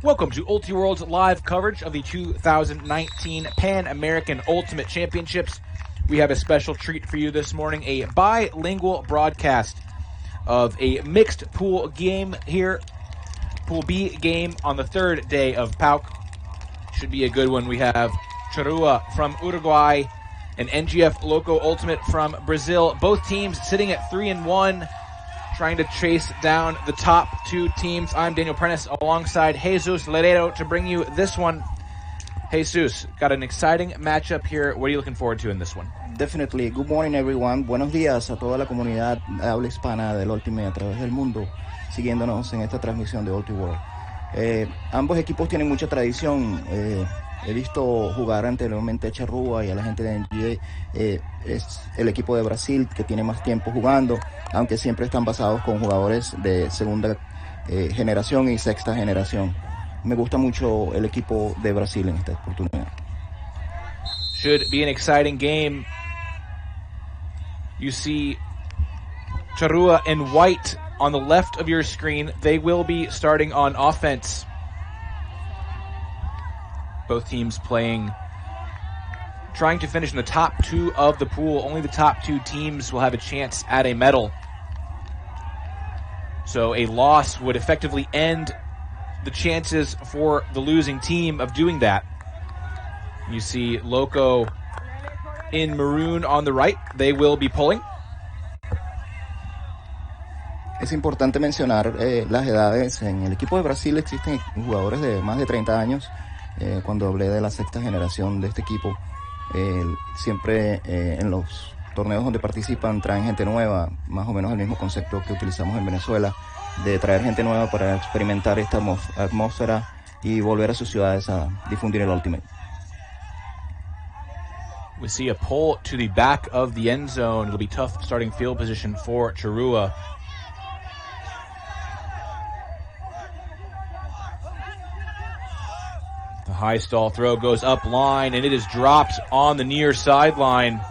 Welcome to UltiWorld's live coverage of the 2019 Pan American Ultimate Championships. We have a special treat for you this morning, a bilingual broadcast of a mixed pool game here, Pool B game on the third day of Pauc. Should be a good one. We have Charrúa from Uruguay and NGF Loco Ultimate from Brazil. Both teams sitting at 3-1. Trying to chase down the top two teams. I'm Daniel Prentice alongside Jesus Lerero to bring you this one. Jesus, got an exciting matchup here. What are you looking forward to in this one? Definitely. Good morning, everyone. Buenos días a toda la comunidad de habla hispana del Ultimate a través del mundo, siguiéndonos en esta transmisión de UltiWorld. Ambos equipos tienen mucha tradición. He visto jugar anteriormente a Charrúa y a la gente de NGF. Es el equipo de Brasil que tiene más tiempo jugando, aunque siempre están basados con jugadores de segunda generación y sexta generación. Me gusta mucho el equipo de Brasil en esta oportunidad. Should be an exciting game. You see Charrúa in white on the left of your screen. They will be starting on offense. Both teams trying to finish in the top two of the pool. Only the top two teams will have a chance at a medal. So a loss would effectively end the chances for the losing team of doing that. You see Loco in maroon on the right. They will be pulling. Es importante mencionar las edades. En el equipo de Brasil existen jugadores de más de 30 años. Cuando hablé de la sexta generación de este equipo, siempre en los torneos donde participan traen gente nueva, más o menos el mismo concepto que utilizamos en Venezuela, de traer gente nueva para experimentar esta atmósfera y volver a sus ciudades a difundir el Ultimate. We see a pull to the back of the end zone. It'll be tough starting field position for Charrúa. The high stall throw goes up line, and it is dropped on the near sideline.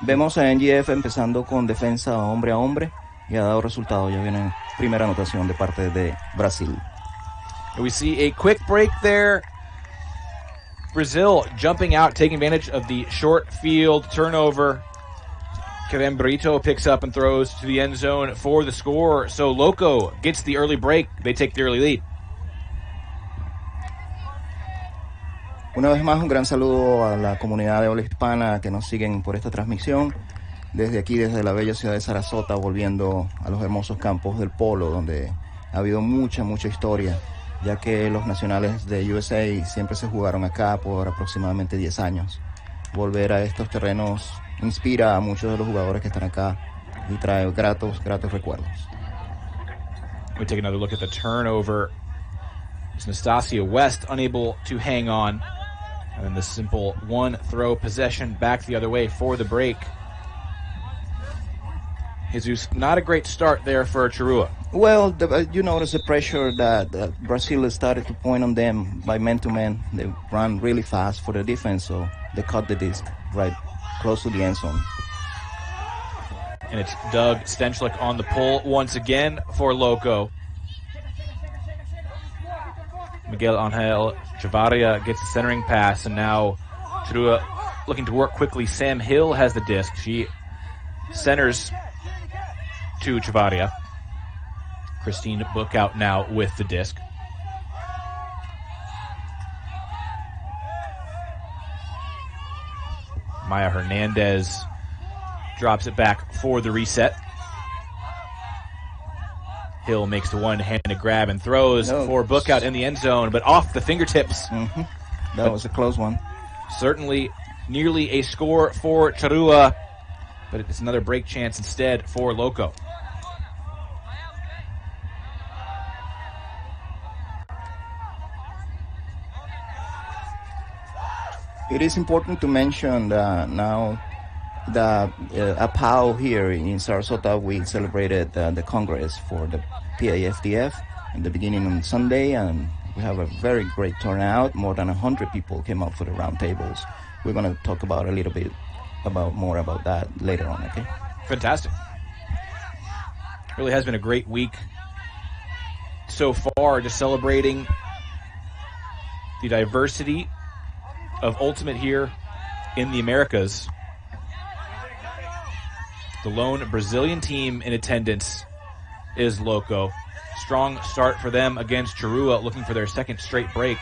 Vemos a NGF empezando con defensa hombre a hombre y ha dado resultado. Ya viene primera anotación de parte de Brasil. We see a quick break there. Brazil jumping out, taking advantage of the short field turnover. Kevin Brito picks up and throws to the end zone for the score. So Loco gets the early break. They take the early lead. Una vez más, un gran saludo a la comunidad de habla hispana que nos siguen por esta transmisión. Desde aquí, desde la bella ciudad de Sarasota, volviendo a los hermosos campos del polo, donde ha habido mucha historia, ya que los nacionales de USA siempre se jugaron acá por aproximadamente 10 años. Volver a estos terrenos inspira a muchos de los jugadores que están acá y trae gratos recuerdos. We take another look at the turnover. It's Nastasia West unable to hang on. And then the simple one throw possession back the other way for the break. Jesus, not a great start there for Charrúa. Well, you notice the pressure that Brazil started to point on them by man-to-man. They run really fast for the defense, so they cut the disc right close to the end zone. And it's Doug Stenchlik on the pull once again for Loco. Miguel Angel Chavaria gets the centering pass, and now Charrúa looking to work quickly. Sam Hill has the disc. She centers to Chavaria. Christine Book out now with the disc. Maya Hernandez drops it back for the reset. Hill makes the one-handed grab and throws for Bookout in the end zone, but off the fingertips. That was a close one. Certainly nearly a score for Charrúa, but it's another break chance instead for Loco. It is important to mention that now that at PAO here in Sarasota, we celebrated the Congress for the PAFDF in the beginning on Sunday, and we have a very great turnout. More than 100 people came up for the round tables. We're going to talk about a little bit more about that later on, okay? Fantastic. Really has been a great week so far, just celebrating the diversity of Ultimate here in the Americas. The lone Brazilian team in attendance is Loco. Strong start for them against Charrúa, looking for their second straight break.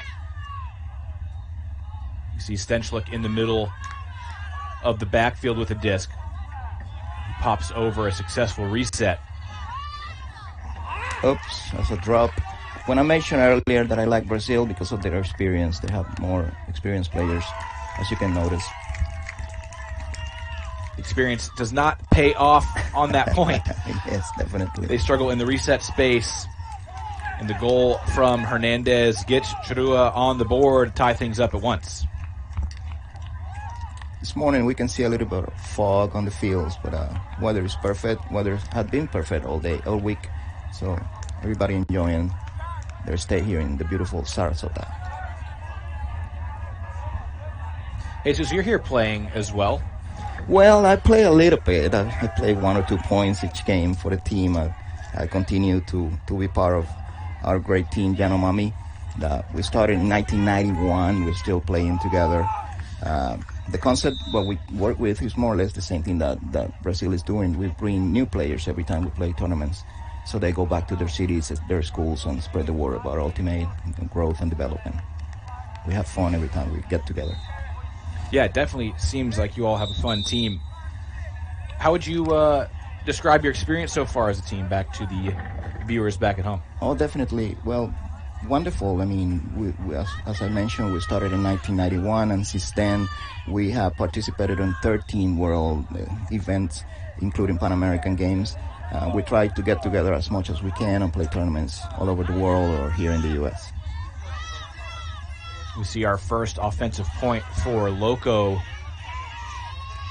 You see Stenchlik in the middle of the backfield with a disc. He pops over a successful reset. Oops, that's a drop. When I mentioned earlier that I like Brazil because of their experience, they have more experienced players, as you can notice. Experience does not pay off on that point. Yes, definitely. They struggle in the reset space. And the goal from Hernandez gets Charrúa on the board, tie things up at once. This morning we can see a little bit of fog on the fields, but weather is perfect. Weather had been perfect all day, all week. So everybody enjoying their stay here in the beautiful Sarasota. Hey, so you're here playing as well? Well, I play a little bit. I play 1 or 2 points each game for the team. I continue to be part of our great team, Yanomami. We started in 1991. We're still playing together. The concept, what we work with, is more or less the same thing that Brazil is doing. We bring new players every time we play tournaments. So they go back to their cities, their schools, and spread the word about Ultimate and growth and development. We have fun every time we get together. Yeah, it definitely seems like you all have a fun team. How would you describe your experience so far as a team back to the viewers back at home? Oh, definitely. Well, wonderful. I mean, we as I mentioned, we started in 1991, and since then we have participated in 13 world events, including Pan American Games. We try to get together as much as we can and play tournaments all over the world or here in the U.S. We see our first offensive point for Loco.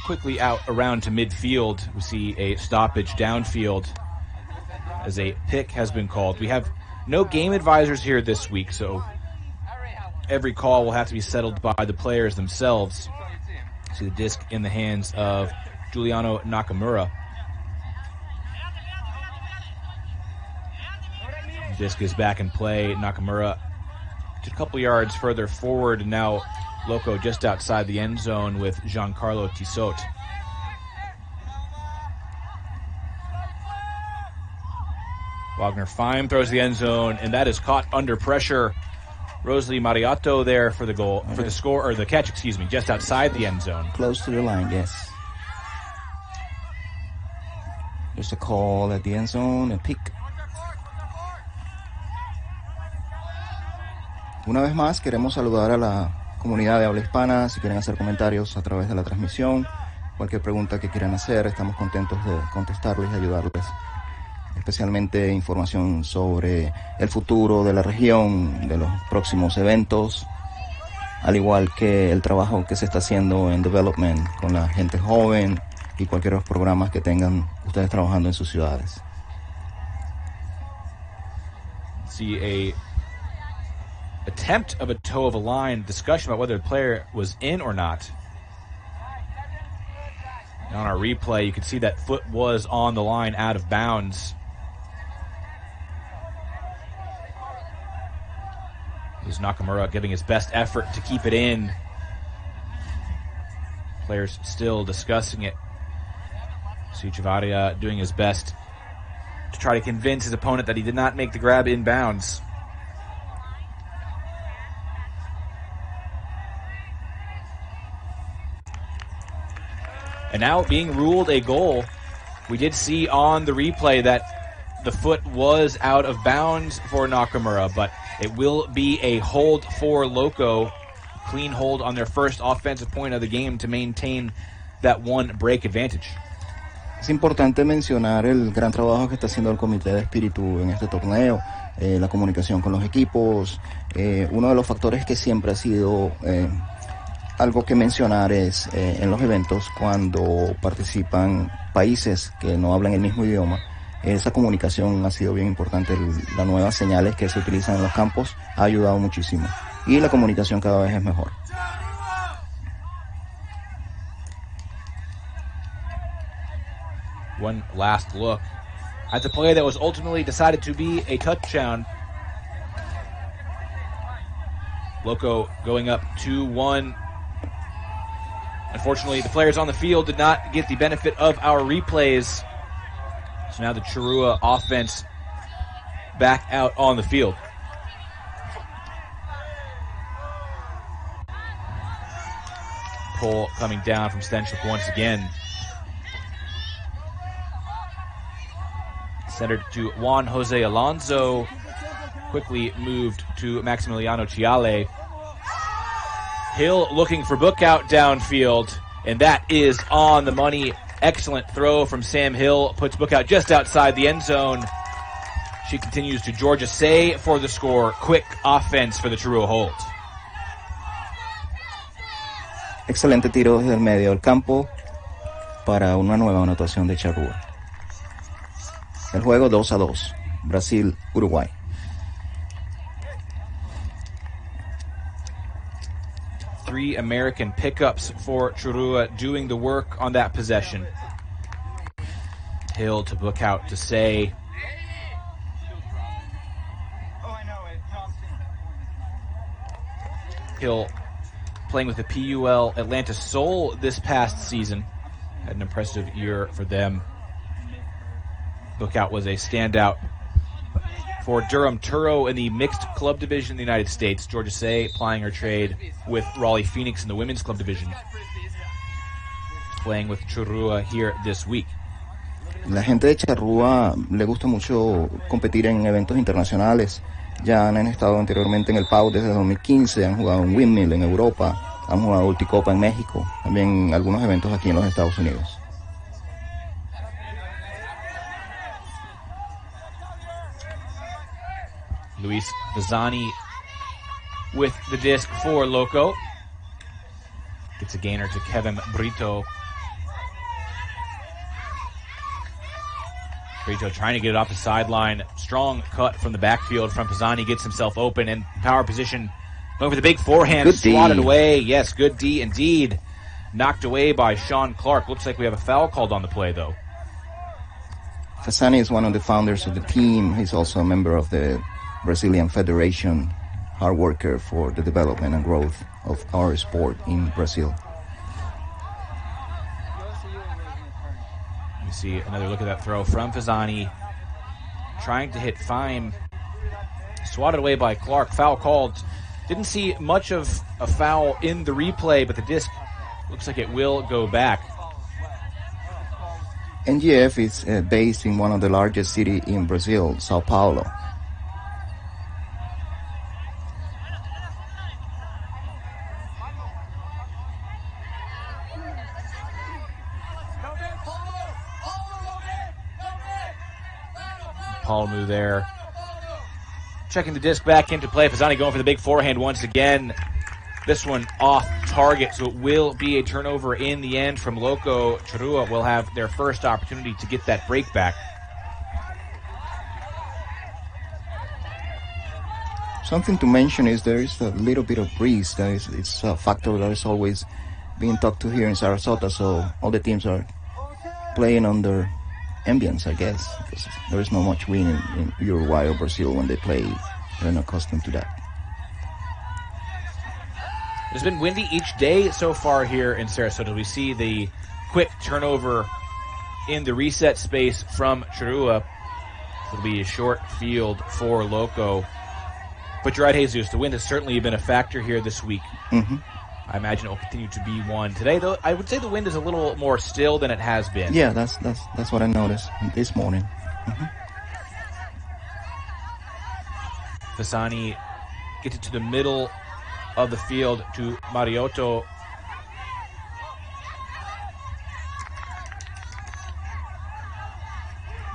Quickly out around to midfield. We see a stoppage downfield as a pick has been called. We have no game advisors here this week, so every call will have to be settled by the players themselves. See the disc in the hands of Giuliano Nakamura. The disc is back in play. Nakamura just a couple yards further forward, and now Loco just outside the end zone with Giancarlo Tissot. Wagner Fime throws the end zone, and that is caught under pressure. Rosalie Mariotto there for the goal, for the score, or the catch, excuse me, just outside the end zone. Close to the line, yes. There's a call at the end zone, a pick. Una vez más, queremos saludar a la comunidad de habla hispana. Si quieren hacer comentarios a través de la transmisión, cualquier pregunta que quieran hacer, estamos contentos de contestarles y ayudarles. Especialmente información sobre el futuro de la región, de los próximos eventos, al igual que el trabajo que se está haciendo en development con la gente joven y cualquier otros programas que tengan ustedes trabajando en sus ciudades. See a attempt of a toe of a line, discussion about whether the player was in or not. And on our replay, you can see that foot was on the line out of bounds. Is Nakamura giving his best effort to keep it in. Players still discussing it. Suchivaria doing his best to try to convince his opponent that he did not make the grab in bounds. And now being ruled a goal. We did see on the replay that the foot was out of bounds for Nakamura, but it will be a hold for Loco. Clean hold on their first offensive point of the game to maintain that one break advantage. Es importante mencionar el gran trabajo que está haciendo el Comité de Espíritu en este torneo, la comunicación con los equipos. Uno de los factores que siempre ha sido algo que mencionar es en los eventos cuando participan países que no hablan el mismo idioma. Esa comunicación ha sido bien importante. Las nuevas señales que se utilizan en los campos ha ayudado muchísimo. Y la comunicación cada vez es mejor. One last look at the play that was ultimately decided to be a touchdown. Loco going up 2-1. Unfortunately, the players on the field did not get the benefit of our replays. So now the Charrúa offense back out on the field. Pull coming down from Stenchuk once again. Centered to Juan Jose Alonso. Quickly moved to Maximiliano Chiale. Hill looking for Bookout downfield, and that is on the money. Excellent throw from Sam Hill. Puts Bookout just outside the end zone. She continues to Georgia Say for the score. Quick offense for the Charrúa Hold. Excelente tiro desde el medio del campo para una nueva anotación de Charrúa. El juego 2-2. Brasil, Uruguay. Three American pickups for Charrúa doing the work on that possession. Hill to Bookout to Say. Hill playing with the PUL Atlanta Soul this past season. Had an impressive year for them. Bookout was a standout for Durham Turo in the mixed club division in the United States. Georgia Say plying her trade with Raleigh Phoenix in the women's club division. Playing with Charrúa here this week. La gente de Charrúa le gusta mucho competir en eventos internacionales. Ya han estado anteriormente en el PAU desde 2015, han jugado en Windmill en Europa, han jugado Ulticopa en México, también algunos eventos aquí en los Estados Unidos. Luis Vazani with the disc for Loco. Gets a gainer to Kevin Brito. Brito trying to get it off the sideline. Strong cut from the backfield from Pisani. Gets himself open in power position. Going for the big forehand. Good swatted D. away. Yes, good D indeed. Knocked away by Sean Clark. Looks like we have a foul called on the play, though. Fasani is one of the founders of the team. He's also a member of the Brazilian Federation, hard worker for the development and growth of our sport in Brazil. You see another look at that throw from Fasani. Trying to hit Fime. Swatted away by Clark. Foul called. Didn't see much of a foul in the replay, but the disc looks like it will go back. NGF is based in one of the largest cities in Brazil, Sao Paulo. Palmu there. Checking the disc back into play. Fasani going for the big forehand once again. This one off target, so it will be a turnover in the end from Loco. Charrúa will have their first opportunity to get that break back. Something to mention is there is a little bit of breeze. It's a factor that is always being talked to here in Sarasota, so all the teams are playing under ambience, I guess, because there is not much wind in Uruguay or Brazil when they play. They're not accustomed to that. It's been windy each day so far here in Sarasota. We see the quick turnover in the reset space from Charrúa. It'll be a short field for Loco. But you're right, Jesus. The wind has certainly been a factor here this week. Mm-hmm. I imagine it will continue to be one today, though. I would say the wind is a little more still than it has been. Yeah, that's what I noticed this morning. Mm-hmm. Fasani gets it to the middle of the field to Mariotto.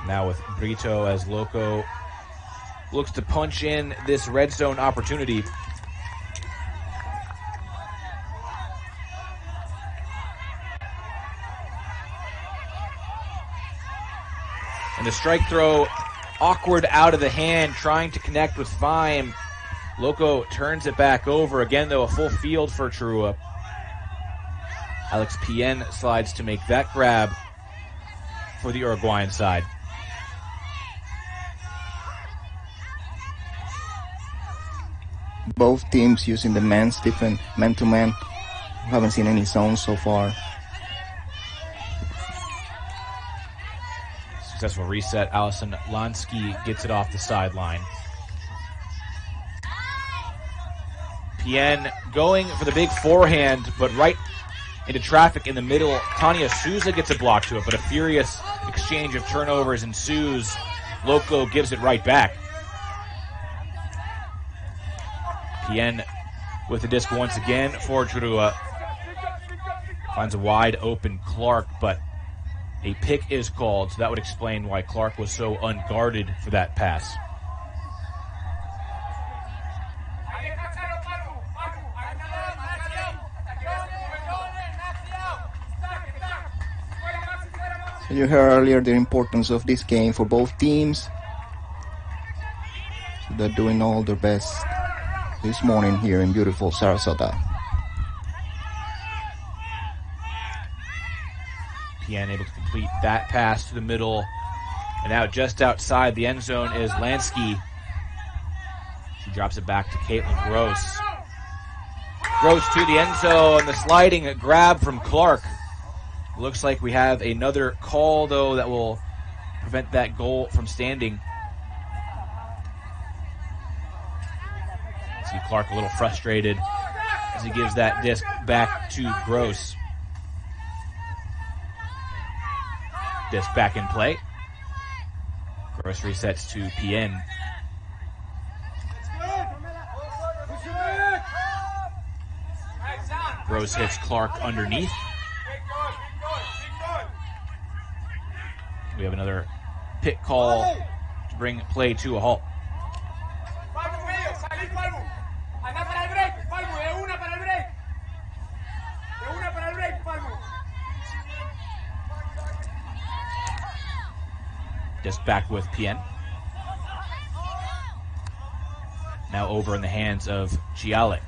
Now with Brito as Loco looks to punch in this red zone opportunity. And the strike throw awkward out of the hand, trying to connect with Fime. Loco turns it back over. Again, though, a full field for Charrúa. Alex Pien slides to make that grab for the Uruguayan side. Both teams using the men's different man-to-man. Haven't seen any zones so far. Successful reset. Allison Lansky gets it off the sideline. Pien going for the big forehand, but right into traffic in the middle. Tanya Souza gets a block to it, but a furious exchange of turnovers ensues. Loco gives it right back. Pien with the disc once again for Charrúa. Finds a wide open Clark, but a pick is called, so that would explain why Clark was so unguarded for that pass. So you heard earlier the importance of this game for both teams. So they're doing all their best this morning here in beautiful Sarasota. Pien able to complete that pass to the middle. And now just outside the end zone is Lansky. She drops it back to Caitlin Gross. Gross to the end zone. The sliding grab from Clark. Looks like we have another call, though, that will prevent that goal from standing. See Clark a little frustrated as he gives that disc back to Gross. Disc back in play. Gross resets to Pien. Gross hits Clark underneath. We have another pit call to bring play to a halt. Just back with Pien. Now over in the hands of Giale.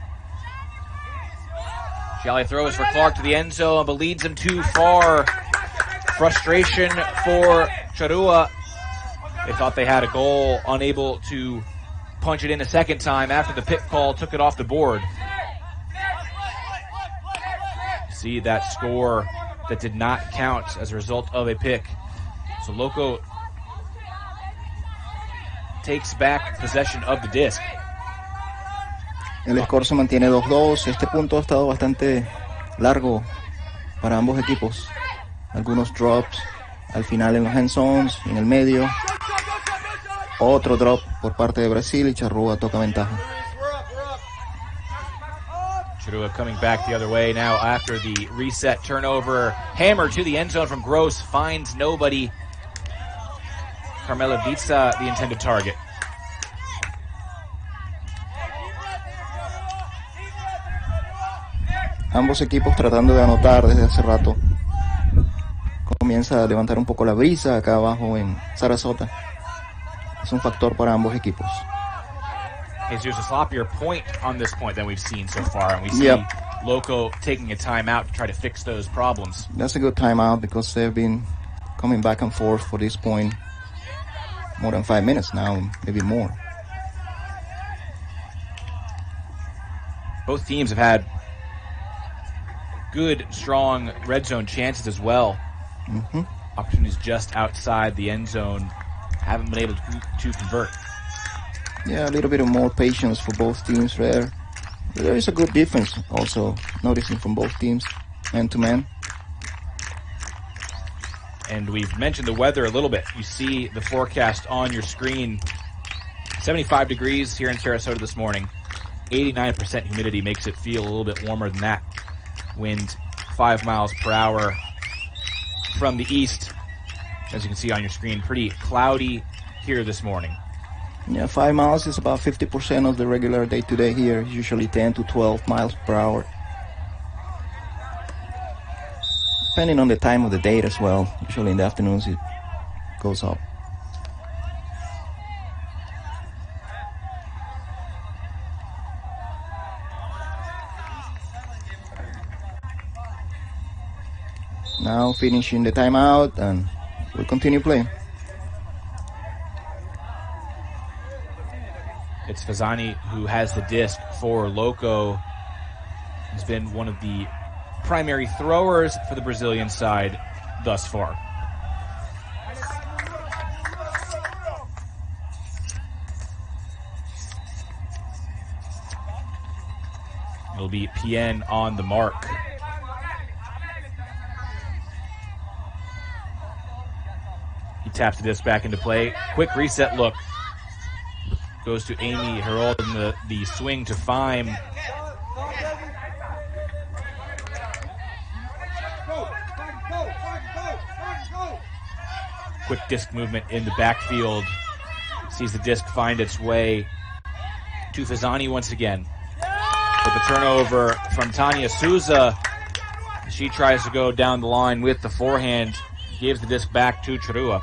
Giale throws for Clark to the end zone, but leads him too far. Frustration for Charrúa. They thought they had a goal, unable to punch it in a second time after the pit call took it off the board. See that score that did not count as a result of a pick. So Loco takes back possession of the disc. El score se mantiene 2-2. Este punto ha estado bastante largo para ambos equipos. Algunos drops al final en los end zones, en el medio. Otro drop por parte de Brasil y Charrúa toca ventaja. Charrúa coming back the other way now after the reset turnover. Hammer to the end zone from Gross, finds nobody. Carmela Vitsa, the intended target. Ambos equipos tratando de anotar desde hace rato. Comienza a levantar un poco la brisa acá abajo en Sarasota. Es un factor para ambos equipos. Jesus, a sloppier point on this point than we've seen so far, and we see Loco taking a timeout to try to fix those problems. That's a good timeout because they've been coming back and forth for this point more than 5 minutes now, maybe more. Both teams have had good, strong red zone chances as well. Mm-hmm. Opportunities just outside the end zone. Haven't been able to convert. Yeah, a little bit of more patience for both teams there. There is a good difference also noticing from both teams, man to man. And we've mentioned the weather a little bit. You see the forecast on your screen. 75 degrees here in Sarasota this morning. 89% humidity makes it feel a little bit warmer than that. Wind 5 miles per hour from the east. As you can see on your screen, pretty cloudy here this morning. Yeah, 5 miles is about 50% of the regular day-to-day here. Usually 10 to 12 miles per hour. Depending on the time of the day as well. Usually in the afternoons it goes up. Now finishing the timeout and we'll continue playing. It's Fasani who has the disc for Loco. Has been one of the primary throwers for the Brazilian side thus far. It'll be Pien on the mark. He taps the disc back into play. Quick reset look. Goes to Amy Herold in the swing to Fime. Quick disc movement in the backfield. Sees the disc find its way to Fasani once again. With the turnover from Tanya Souza. She tries to go down the line with the forehand. Gives the disc back to Charrúa.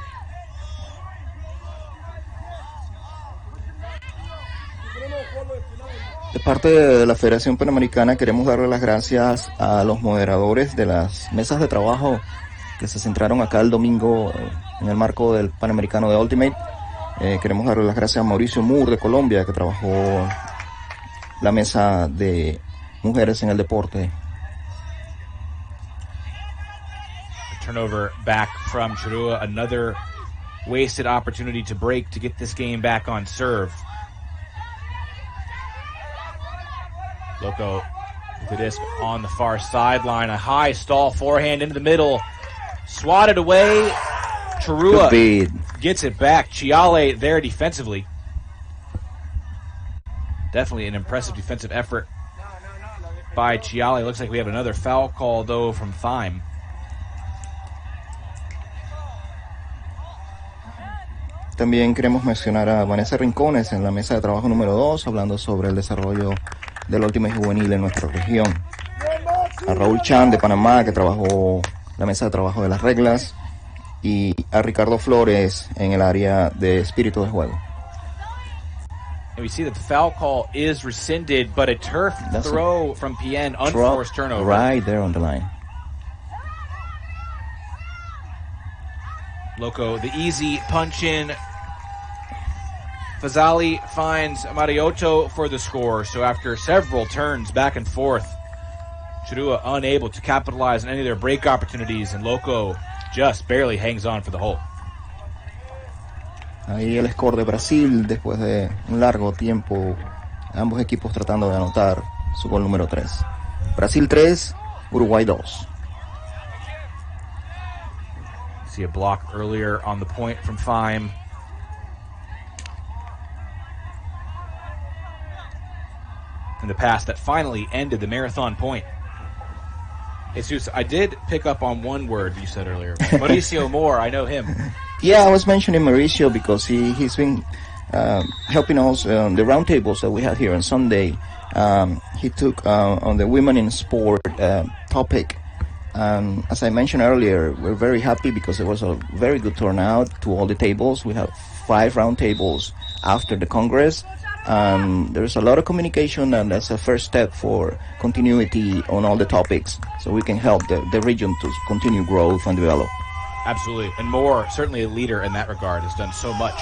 De parte de la Federación Panamericana queremos darle las gracias a los moderadores de las mesas de trabajo que se centraron acá el domingo en el marco del Panamericano de Ultimate. Queremos darle las gracias a Mauricio Moore de Colombia, que trabajó la mesa de mujeres en el deporte. Turnover back from Charrúa. Another wasted opportunity to break to get this game back on serve. Loco with the disc on the far sideline. A high stall forehand into the middle. Swatted away. Charrúa gets it back. Chiale there defensively. Definitely an impressive defensive effort by Chiale. Looks like we have another foul call, though, from Fime. También queremos mencionar a Vanessa Rincones en la mesa de trabajo número 2, hablando sobre el desarrollo del Ultimate juvenil en nuestra región. A Raúl Chan de Panamá, que trabajó la mesa de trabajo de las reglas, y a Ricardo Flores en el área de espíritu de juego. And we see that the foul call is rescinded, but a turf throw from Pien, unforced turnover. Right there on the line. Loco, the easy punch in. Fazali finds Mariotto for the score. So after several turns back and forth, Charrúa unable to capitalize on any of their break opportunities, and Loco just barely hangs on for the hole. Ahí el score de Brasil, después de un largo tiempo, ambos equipos tratando de anotar su gol número 3. Brasil 3, Uruguay 2. See a block earlier on the point from Fime. And the pass that finally ended the marathon point. Jesus, I did pick up on one word you said earlier. Mauricio Moore, I know him. Yeah, I was mentioning Mauricio because he's been helping us on the roundtables that we had here on Sunday. He took on the women in sport topic. As I mentioned earlier, we're very happy because there was a very good turnout to all the tables. We have 5 roundtables after the Congress. There's a lot of communication, and that's a first step for continuity on all the topics, so we can help the region to continue growth and develop. Absolutely. And Moore, certainly a leader in that regard, has done so much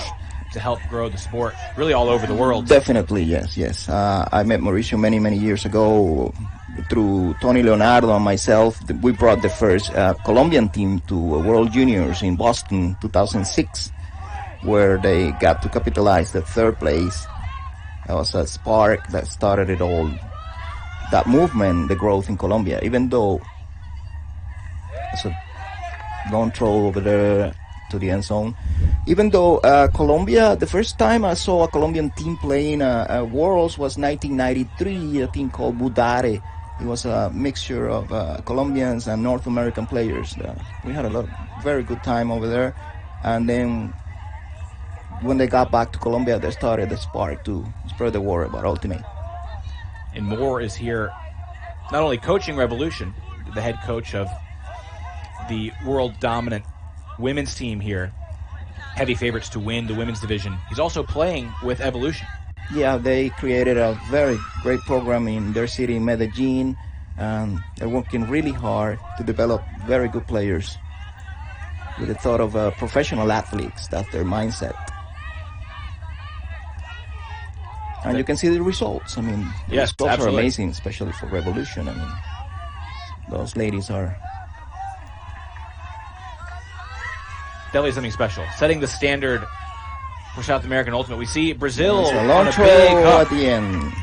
to help grow the sport really all over the world. Definitely, yes. I met Mauricio many years ago through Tony Leonardo and myself. We brought the first Colombian team to World Juniors in Boston 2006, where they got to capitalize the 3rd place. That was a spark that started it all. That movement, the growth in Colombia, even though it's a long throw over there to the end zone. Even though Colombia, the first time I saw a Colombian team playing Worlds was 1993, a team called Budare. It was a mixture of Colombians and North American players. We had a very good time over there. And then when they got back to Colombia, they started the spark to spread the word about Ultimate. And Moore is here not only coaching Revolution, the head coach of the world dominant women's team here, heavy favorites to win the women's division. He's also playing with Evolution. Yeah, they created a very great program in their city, Medellin, and they're working really hard to develop very good players with the thought of professional athletes. That's their mindset. And you can see the results. I mean, the Yes, results absolutely. are amazing, especially for Revolution. I mean, those ladies are definitely something special. Setting the standard for South American Ultimate. We see Brazil It's a on long a throw big hook, at the end.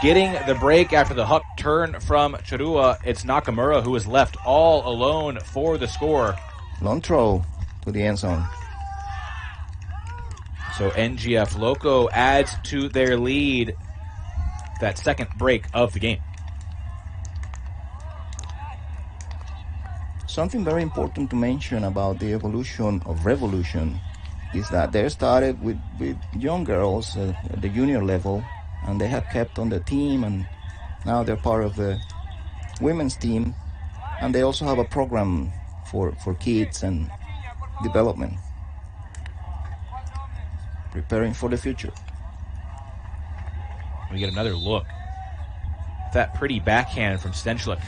getting the break after the hook turn from Charrúa. It's Nakamura who is left all alone for the score. Long throw to the end zone. So NGF Loco adds to their lead, that second break of the game. Something very important to mention about the evolution of Revolution is that they started with young girls at the junior level, and they have kept on the team, and now they're part of the women's team, and they also have a program for kids and development, preparing for the future. We get another look. That pretty backhand from Stenchlik.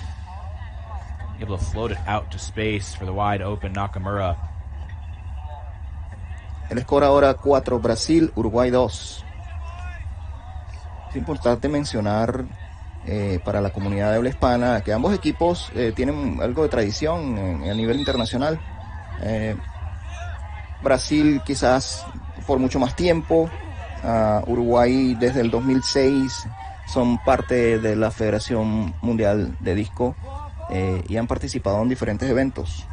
Able to float it out to space for the wide open Nakamura. El score ahora 4, Brasil, Uruguay 2. Es importante mencionar para la comunidad de habla hispana que ambos equipos tienen algo de tradición a nivel internacional. Brasil quizás por mucho más tiempo, Uruguay desde el 2006 son parte de la Federación Mundial de Disco y han participado en diferentes eventos.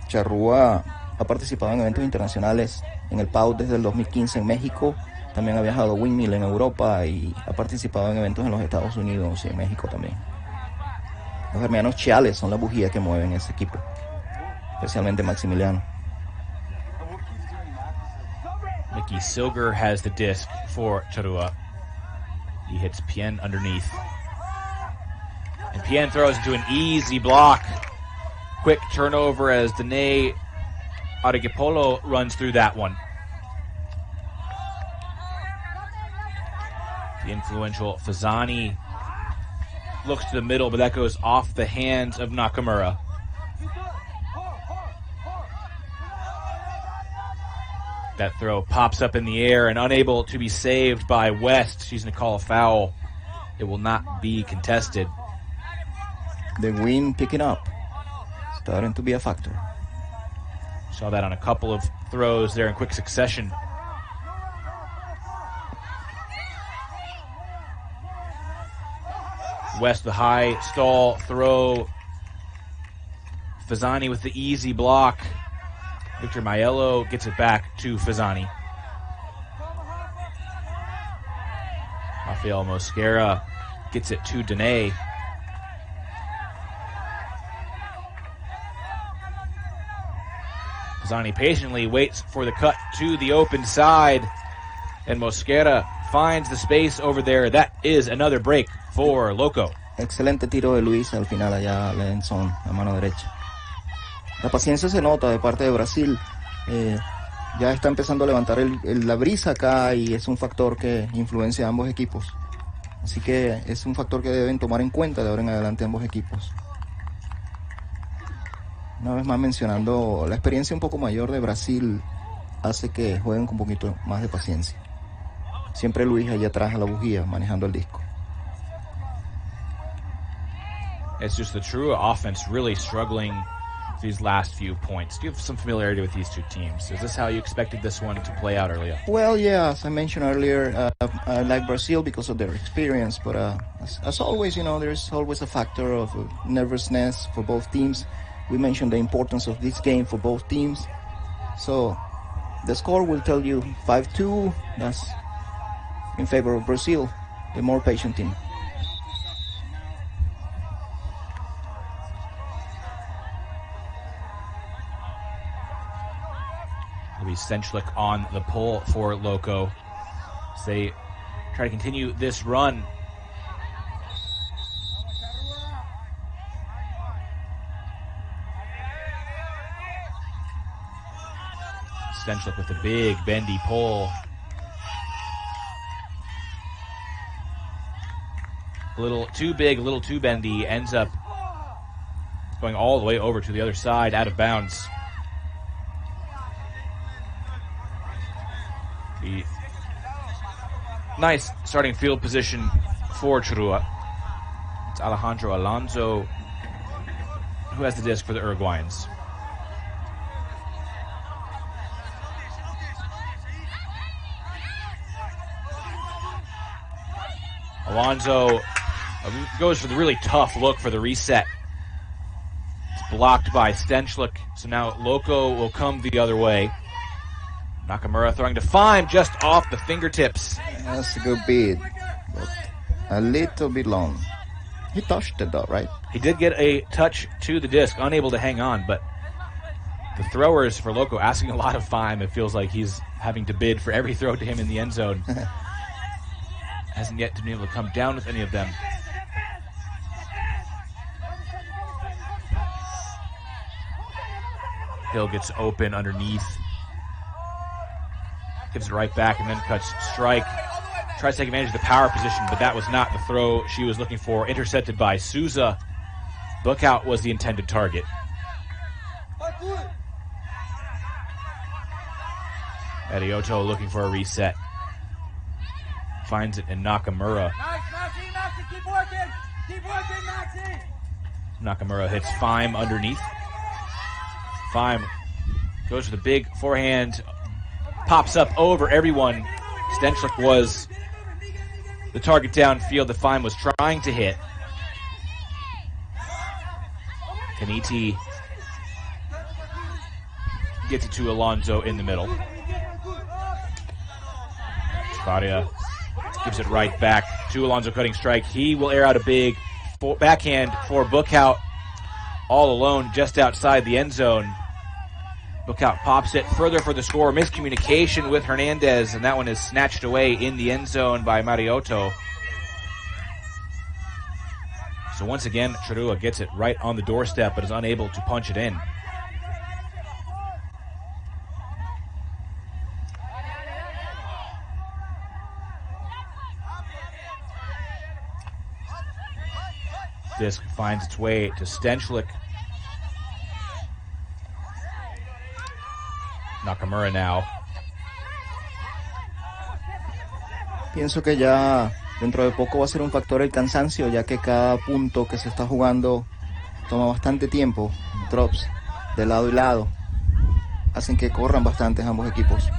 Charrúa ha participado en eventos internacionales en el PAU desde el 2015 en México. También ha viajado a Windmill en Europa y ha participado en eventos en los Estados Unidos y en México también. Los hermanos Chiales son las bujías que mueven ese equipo, especialmente Maximiliano. Mickey Silger has the disc for Charrúa. He hits Pien underneath. And Pien throws into an easy block. Quick turnover as Danae Arigipolo runs through that one. The influential Fazani looks to the middle, but that goes off the hands of Nakamura. That throw pops up in the air and unable to be saved by West. She's going to call a foul. It will not be contested. The wind picking up, starting to be a factor. Saw that on a couple of throws there in quick succession. West the high stall throw. Fazani with the easy block. Victor Maiello gets it back to Fazani. Rafael Mosquera gets it to Danae. Fazani patiently waits for the cut to the open side, and Mosquera finds the space over there. That is another break for Loco. Excelente tiro de Luis al final allá, Lenson, a mano derecha. La paciencia se nota de parte de Brasil. Ya está empezando a levantar la brisa acá y es un factor que influencia a ambos equipos. Así que es un factor que deben tomar en cuenta de ahora en adelante ambos equipos. Una vez más mencionando, la experiencia un poco mayor de Brasil hace que jueguen con un poquito más de paciencia. Siempre Luis allá atrás a la bujía manejando el disco. It's just the Charrúa offense really struggling these last few points. Do you have some familiarity with these two teams? Is this how you expected this one to play out earlier? Well, yeah, as I mentioned earlier, I like Brazil because of their experience, but as always, you know, there's always a factor of nervousness for both teams. We mentioned the importance of this game for both teams. So the score will tell you 5-2. That's in favor of Brazil, the more patient team. It'll be Stenchlik on the pole for Loco as they try to continue this run. Stenchlik with the big bendy pole. A little too big, a little too bendy, ends up going all the way over to the other side, out of bounds. The Nice starting field position for Charrúa. It's Alejandro Alonso who has the disc for the Uruguayans. Alonso goes for the really tough look for the reset. It's blocked by Stenchlik, so now Loco will come the other way. Nakamura throwing to Fime just off the fingertips. That's a good beat, but a little bit long. He touched it though, right? He did get a touch to the disc, unable to hang on, but the throwers for Loco asking a lot of Fime. It feels like he's having to bid for every throw to him in the end zone. Hasn't yet been able to come down with any of them. Hill gets open underneath. Gives it right back and then cuts strike. Tries to take advantage of the power position, but that was not the throw she was looking for. Intercepted by Souza. Bookout was the intended target. Marioto looking for a reset. Finds it in Nakamura. Maxi, keep working. Keep working, Maxi. Nakamura hits Fime underneath. Fime goes for the big forehand. Pops up over everyone. Stenchlik was the target downfield that Fime was trying to hit. Kaniti gets it to Alonso in the middle. Claudia gives it right back to Alonso, cutting strike. He will air out a big backhand for Bookout all alone just outside the end zone. Bookout pops it further for the score. Miscommunication with Hernandez, and that one is snatched away in the end zone by Marioto. So once again, Charrúa gets it right on the doorstep but is unable to punch it in. Disc finds its way to Stenchlik. Nakamura now. Pienso que ya dentro de poco va a ser un factor el cansancio, ya que cada punto que se está jugando toma bastante tiempo. Drops de lado y lado hacen que corran bastantes ambos equipos,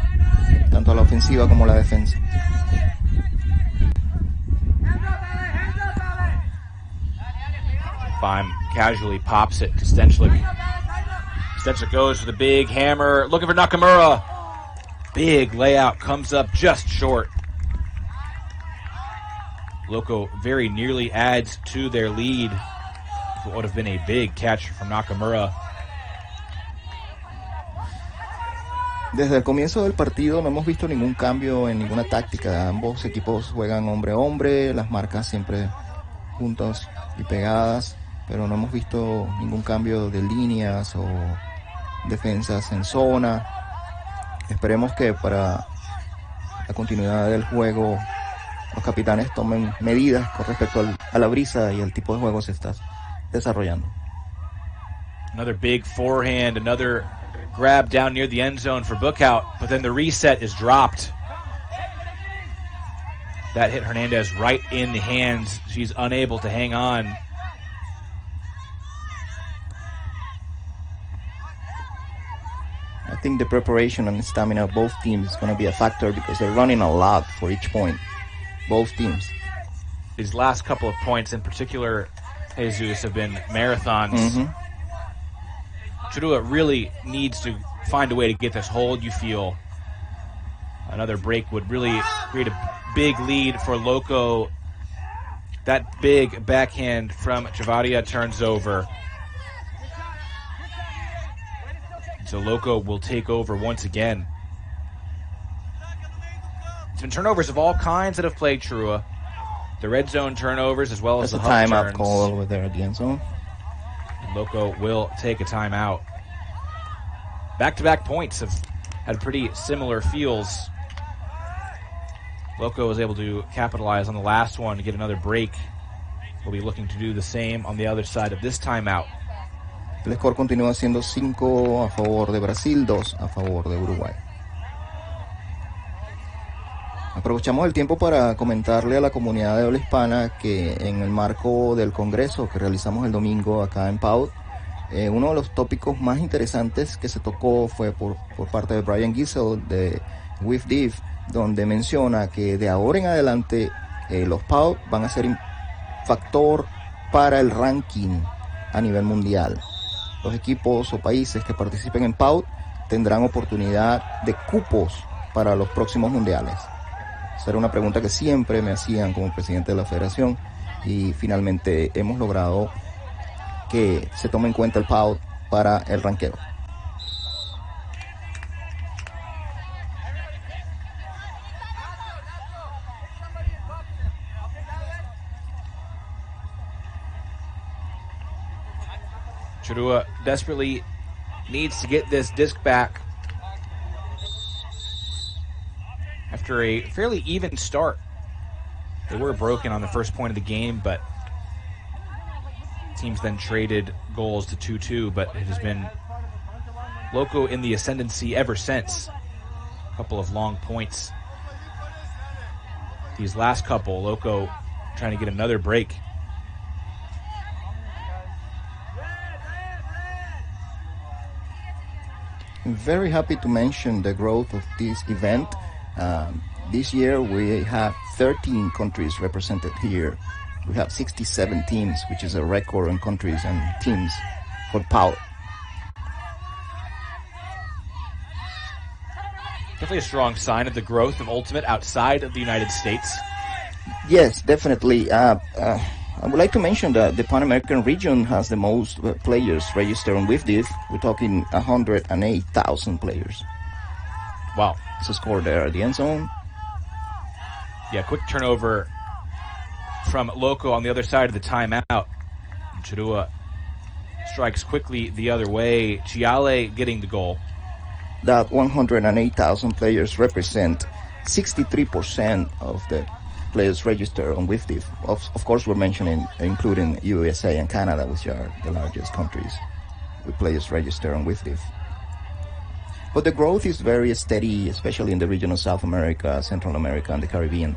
tanto la ofensiva como la defensa. Fime casually pops it to Stenchlik. Stenchlik goes for the big hammer, looking for Nakamura. Big layout comes up just short. Loco very nearly adds to their lead. It would have been a big catch from Nakamura. Desde el comienzo del partido no hemos visto ningún cambio en ninguna táctica. Ambos equipos juegan hombre a hombre, las marcas siempre juntas y pegadas, pero no hemos visto ningún cambio de líneas o defensas en zona. Esperemos que para la continuidad del juego los capitanes tomen medidas con respecto a la brisa y el tipo de juego se está desarrollando. Another big forehand, another grab down near the end zone for Bookout, but then the reset is dropped. That hit Hernandez right in the hands. She's unable to hang on. I think the preparation and stamina of both teams is going to be a factor because they're running a lot for each point. Both teams. These last couple of points in particular, Jesus, have been marathons. Mm-hmm. Charrúa really needs to find a way to get this hold, you feel. Another break would really create a big lead for Loco. That big backhand from Chavarria turns over. So Loco will take over once again. It's been turnovers of all kinds that have plagued Charrúa. The red zone turnovers as well as That's the a hub timeout turns. call over there at the end zone. Loco will take a timeout. Back-to-back points have had pretty similar feels. Loco was able to capitalize on the last one to get another break. We'll be looking to do the same on the other side of this timeout. El score continúa siendo 5 a favor de Brasil, 2 a favor de Uruguay. Aprovechamos el tiempo para comentarle a la comunidad de habla hispana que en el marco del congreso que realizamos el domingo acá en Pauc, uno de los tópicos más interesantes que se tocó fue por parte de Brian Gisel de WIFDIF, donde menciona que de ahora en adelante los Pauc van a ser un factor para el ranking a nivel mundial. Los equipos o países que participen en Pauc tendrán oportunidad de cupos para los próximos mundiales. Esa era una pregunta que siempre me hacían como presidente de la federación y finalmente hemos logrado que se tome en cuenta el Pauc para el ranqueo. Charrúa desperately needs to get this disc back after a fairly even start. They were broken on the first point of the game, but teams then traded goals to 2-2, but it has been Loco in the ascendancy ever since. A couple of long points. These last couple, Loco trying to get another break. I'm very happy to mention the growth of this event. This year we have 13 countries represented here. We have 67 teams, which is a record in countries and teams for Pauc. Definitely a strong sign of the growth of Ultimate outside of the United States. Yes, definitely. I would like to mention that the Pan American region has the most players registered on WIFDIF. We're talking 108,000 players. Wow. It's a score there at the end zone. Yeah, quick turnover from Loco on the other side of the timeout. Charrúa strikes quickly the other way. Chiale getting the goal. That 108,000 players represent 63% of the players registered on WIFDIF. Of course, we're mentioning, including USA and Canada, which are the largest countries with players registered on WIFDIF. But the growth is very steady, especially in the region of South America, Central America, and the Caribbean.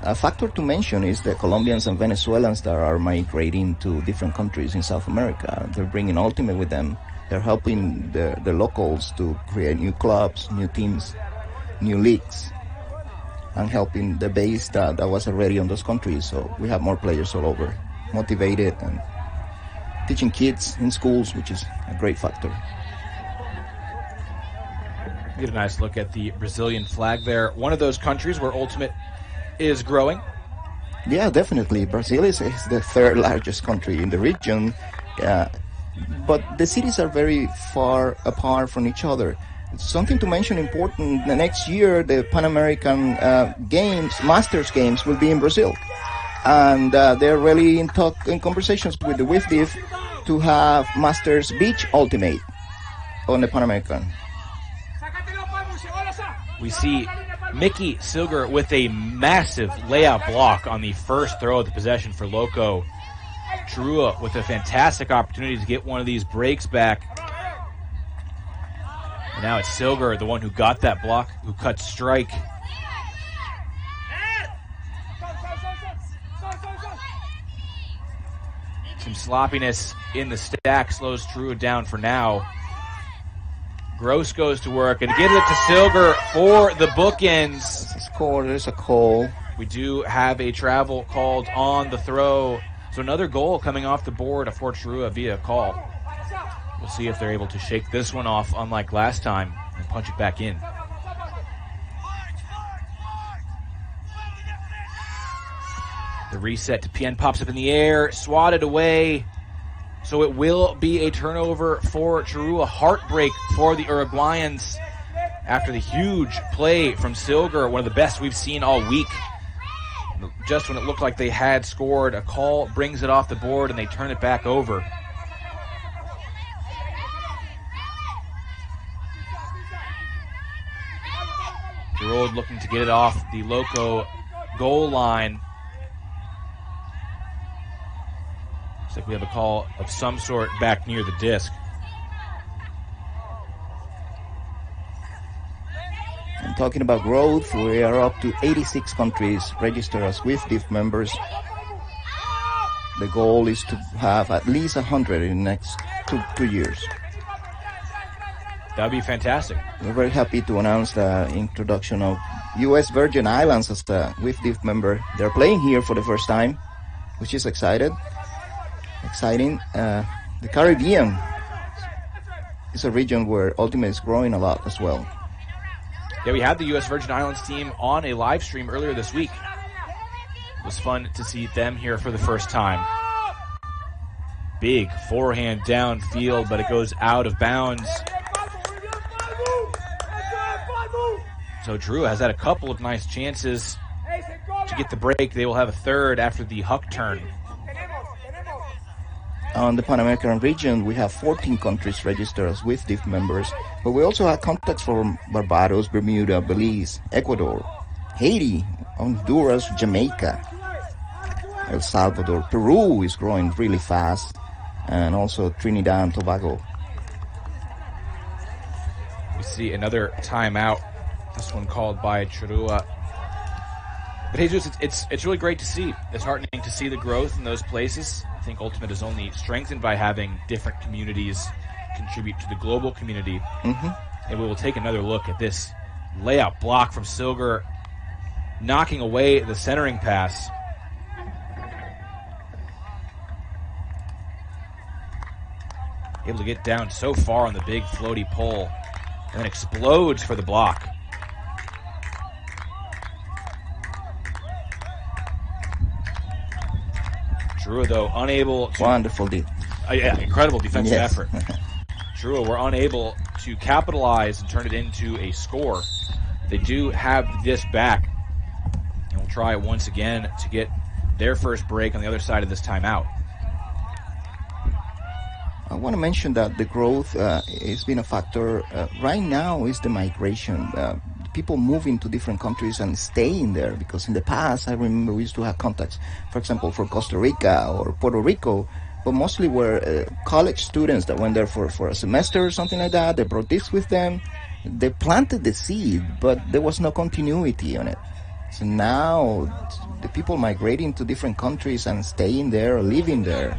A factor to mention is the Colombians and Venezuelans that are migrating to different countries in South America. They're bringing Ultimate with them. They're helping the locals to create new clubs, new teams, new leagues, and helping the base that was already on those countries. So we have more players all over, motivated and teaching kids in schools, which is a great factor. Get a nice look at the Brazilian flag there. One of those countries where Ultimate is growing. Yeah, definitely. Brazil is the third largest country in the region, but the cities are very far apart from each other. Something to mention important, the next year the Pan American Games, Masters Games, will be in Brazil. And they're really in conversations with the WIFDIF to have Masters Beach Ultimate on the Pan American. We see Mickey Silger with a massive layout block on the first throw of the possession for Loco. Charrúa with a fantastic opportunity to get one of these breaks back. And now it's Silger, the one who got that block, who cut strike. Some sloppiness in the stack slows Charrúa down for now. Gross goes to work and gives it to Silger for the bookends. There's a score, there's a call. We do have a travel called on the throw. So another goal coming off the board for Charrúa via call. We'll see if they're able to shake this one off, unlike last time, and punch it back in. The reset to PN pops up in the air, swatted away. So it will be a turnover for Charrúa. Heartbreak for the Uruguayans after the huge play from Silger, one of the best we've seen all week. Just when it looked like they had scored, a call brings it off the board and they turn it back over. Giroud looking to get it off the Loco goal line. Looks like we have a call of some sort back near the disc. talking about growth, we are up to 86 countries registered as WIFDIF members. The goal is to have at least 100 in the next two years. That would be fantastic. We're very happy to announce the introduction of U.S. Virgin Islands as the WIFDIF member. They're playing here for the first time, which is exciting. The Caribbean is a region where Ultimate is growing a lot as well. Yeah, we had the U.S. Virgin Islands team on a live stream earlier this week. It was fun to see them here for the first time. Big forehand downfield, but it goes out of bounds. So Charrúa has had a couple of nice chances to get the break. They will have a third after the huck turn. On the Pan American region, we have 14 countries registered as WIFDIF members, but we also have contacts from Barbados, Bermuda, Belize, Ecuador, Haiti, Honduras, Jamaica, El Salvador. Peru is growing really fast, and also Trinidad and Tobago. We see another timeout, this one called by Charrúa. But Jesus, it's really great to see. It's heartening to see the growth in those places. I think Ultimate is only strengthened by having different communities contribute to the global community. And we will take another look at this layout block from Silger, knocking away the centering pass. Able to get down so far on the big floaty pole, and then explodes for the block. Charrúa, though, unable to... Wonderful. Incredible defensive effort. Charrúa were unable to capitalize and turn it into a score. They do have the disc back, and will try once again to get their first break on the other side of this timeout. I want to mention that the growth has been a factor. Right now is the migration. People moving to different countries and staying there, because in the past, I remember we used to have contacts, for example, for Costa Rica or Puerto Rico, but mostly were college students that went there for a semester or something like that. They brought this with them. They planted the seed, but there was no continuity on it. So now the people migrating to different countries and staying there, living there,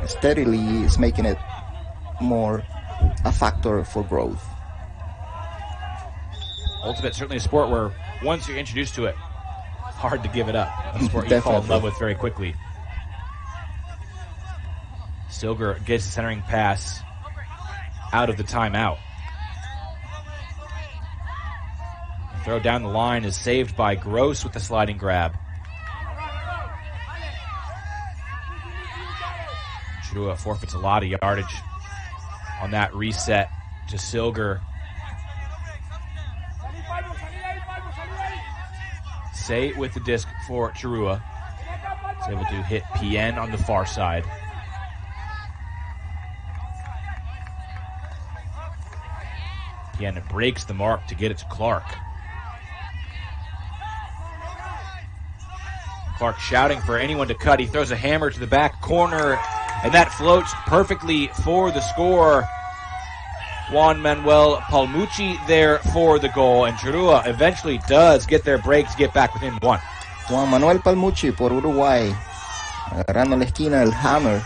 steadily is making it more a factor for growth. Ultimate, certainly a sport where once you're introduced to it, hard to give it up. A sport you fall in love with very quickly. Silger gets the centering pass out of the timeout. Throw down the line is saved by Gross with the sliding grab. Charrúa forfeits a lot of yardage on that reset to Silger. Say with the disc for Charrúa. Is able to hit PN on the far side. PN breaks the mark to get it to Clark. Clark shouting for anyone to cut. He throws a hammer to the back corner, and that floats perfectly for the score. Juan Manuel Palmucci there for the goal, and Charrúa eventually does get their break to get back within one. Juan Manuel Palmucci por Uruguay, agarrando la esquina el hammer,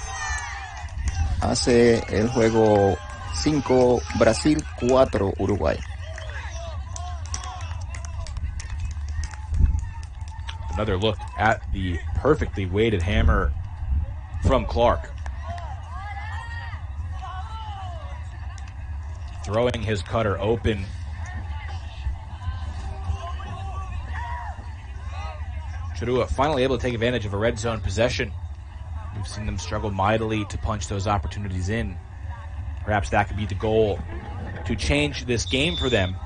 hace el juego 5 Brasil, 4 Uruguay. Another look at the perfectly weighted hammer from Clark. Throwing his cutter open. Charrúa finally able to take advantage of a red zone possession. We've seen them struggle mightily to punch those opportunities in. Perhaps that could be the goal to change this game for them.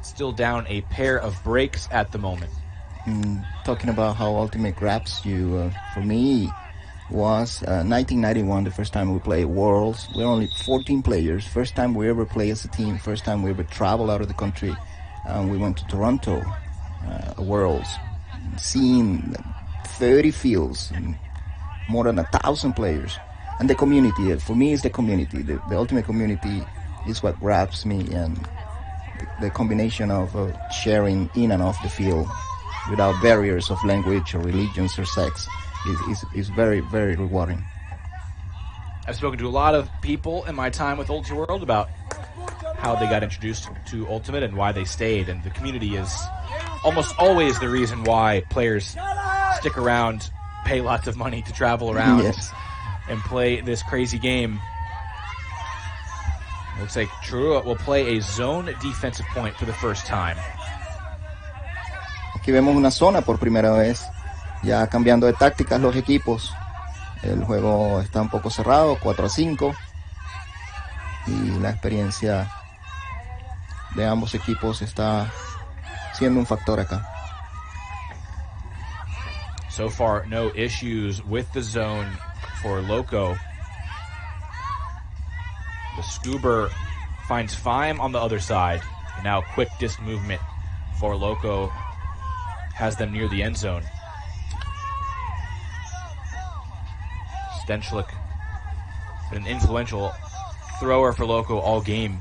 Still down a pair of breaks at the moment. Talking about how Ultimate grabs you, for me, was 1991, the first time we played Worlds. We're only 14 players. First time we ever play as a team. First time we ever travel out of the country. We went to Toronto, Worlds, seeing 30 fields, and more than 1,000 players. And the community, for me, is the community. The Ultimate community is what grabs me, and the combination of sharing in and off the field without barriers of language or religions or sex is very, very rewarding. I've spoken to a lot of people in my time with Ulti World about how they got introduced to Ultimate and why they stayed, and the community is almost always the reason why players stick around, pay lots of money to travel around and play this crazy game. Looks like Charrúa will play a zone defensive point for the first time. Aquí vemos una zona por primera vez, ya cambiando de tácticas los equipos. El juego está un poco cerrado, 4-5, y la experiencia de ambos equipos está siendo un factor acá. So far, no issues with the zone for Loco. The Scuba finds Fime on the other side. And now quick disc movement for Loco has them near the end zone. Stenchlik, an influential thrower for Loco all game.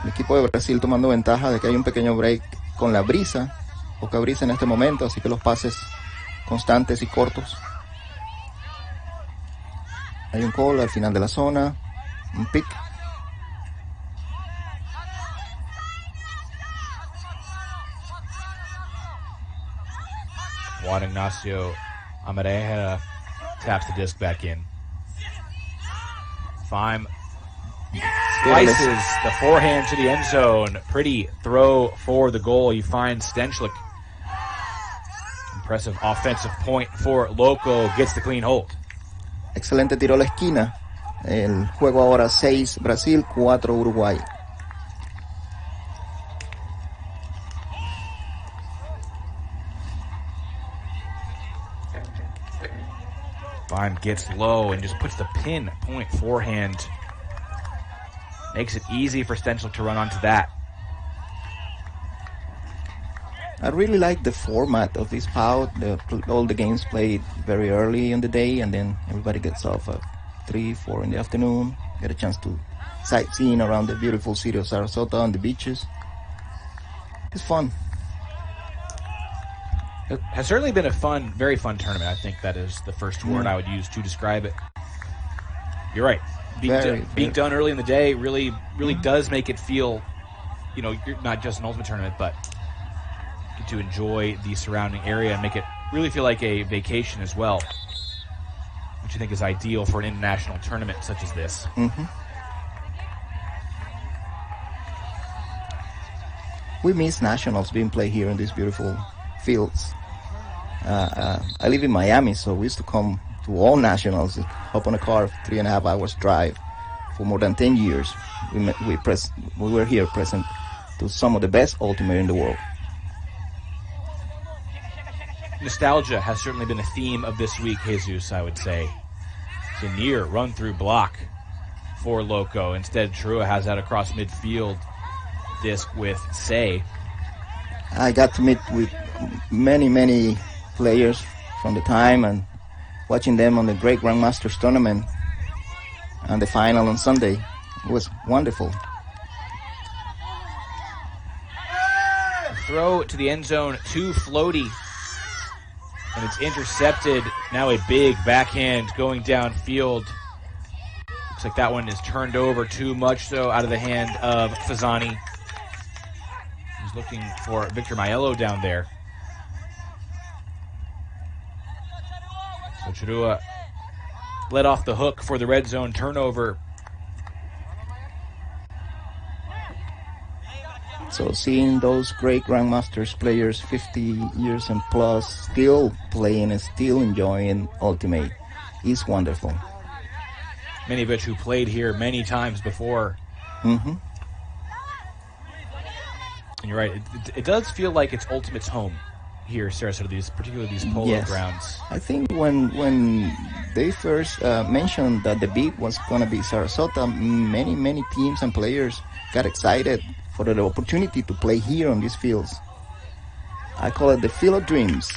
El equipo de Brasil tomando ventaja de que hay un pequeño break con la brisa, poca brisa en este momento, así que los pases constantes y cortos. Hay un call al final de la zona, un pick. Juan Ignacio Amarejera taps the disc back in. Fime slices the forehand to the end zone. Pretty throw for the goal. He finds Stenchlik. Impressive offensive point for Loco. Gets the clean hold. Excelente tiro a la esquina. El juego ahora 6 Brasil, 4 Uruguay. Fime gets low and just puts the pin point forehand. Makes it easy for Stenchlik to run onto that. I really like the format of this bout. All the games played very early in the day, and then everybody gets off at 3, 4 in the afternoon. Get a chance to sightseeing around the beautiful city of Sarasota on the beaches. It's fun. It has certainly been a fun, very fun tournament. I think that is the first word I would use to describe it. You're right. Being done early in the day really does make it feel, you're not just an Ultimate tournament, but get to enjoy the surrounding area and make it really feel like a vacation as well, which I think is ideal for an international tournament such as this. Mm-hmm. We miss nationals being played here in these beautiful fields. I live in Miami, so we used to come to all nationals, hop on a car, 3.5 hours drive for more than 10 years. We were here present to some of the best Ultimate in the world. Nostalgia has certainly been a theme of this week, Jesus, I would say. It's a near run-through block for Loco. Instead, Charrúa has that across midfield disc with Say. I got to meet with many players from the time and watching them on the Great Grandmasters tournament and the final on Sunday. It was wonderful. Throw to the end zone, too floaty. And it's intercepted. Now a big backhand going downfield. Looks like that one is turned over too much so out of the hand of Fazani. He's looking for Victor Maiello down there. So Charrúa let off the hook for the red zone turnover. So seeing those great Grandmasters players, 50 years and plus, still playing and still enjoying Ultimate is wonderful. Many of which who played here many times before. Mm-hmm. And you're right, it does feel like it's Ultimate's home here, Sarasota, particularly these polo grounds. I think when they first mentioned that the beat was going to be Sarasota, many teams and players got excited for the opportunity to play here on these fields. I call it the Field of Dreams.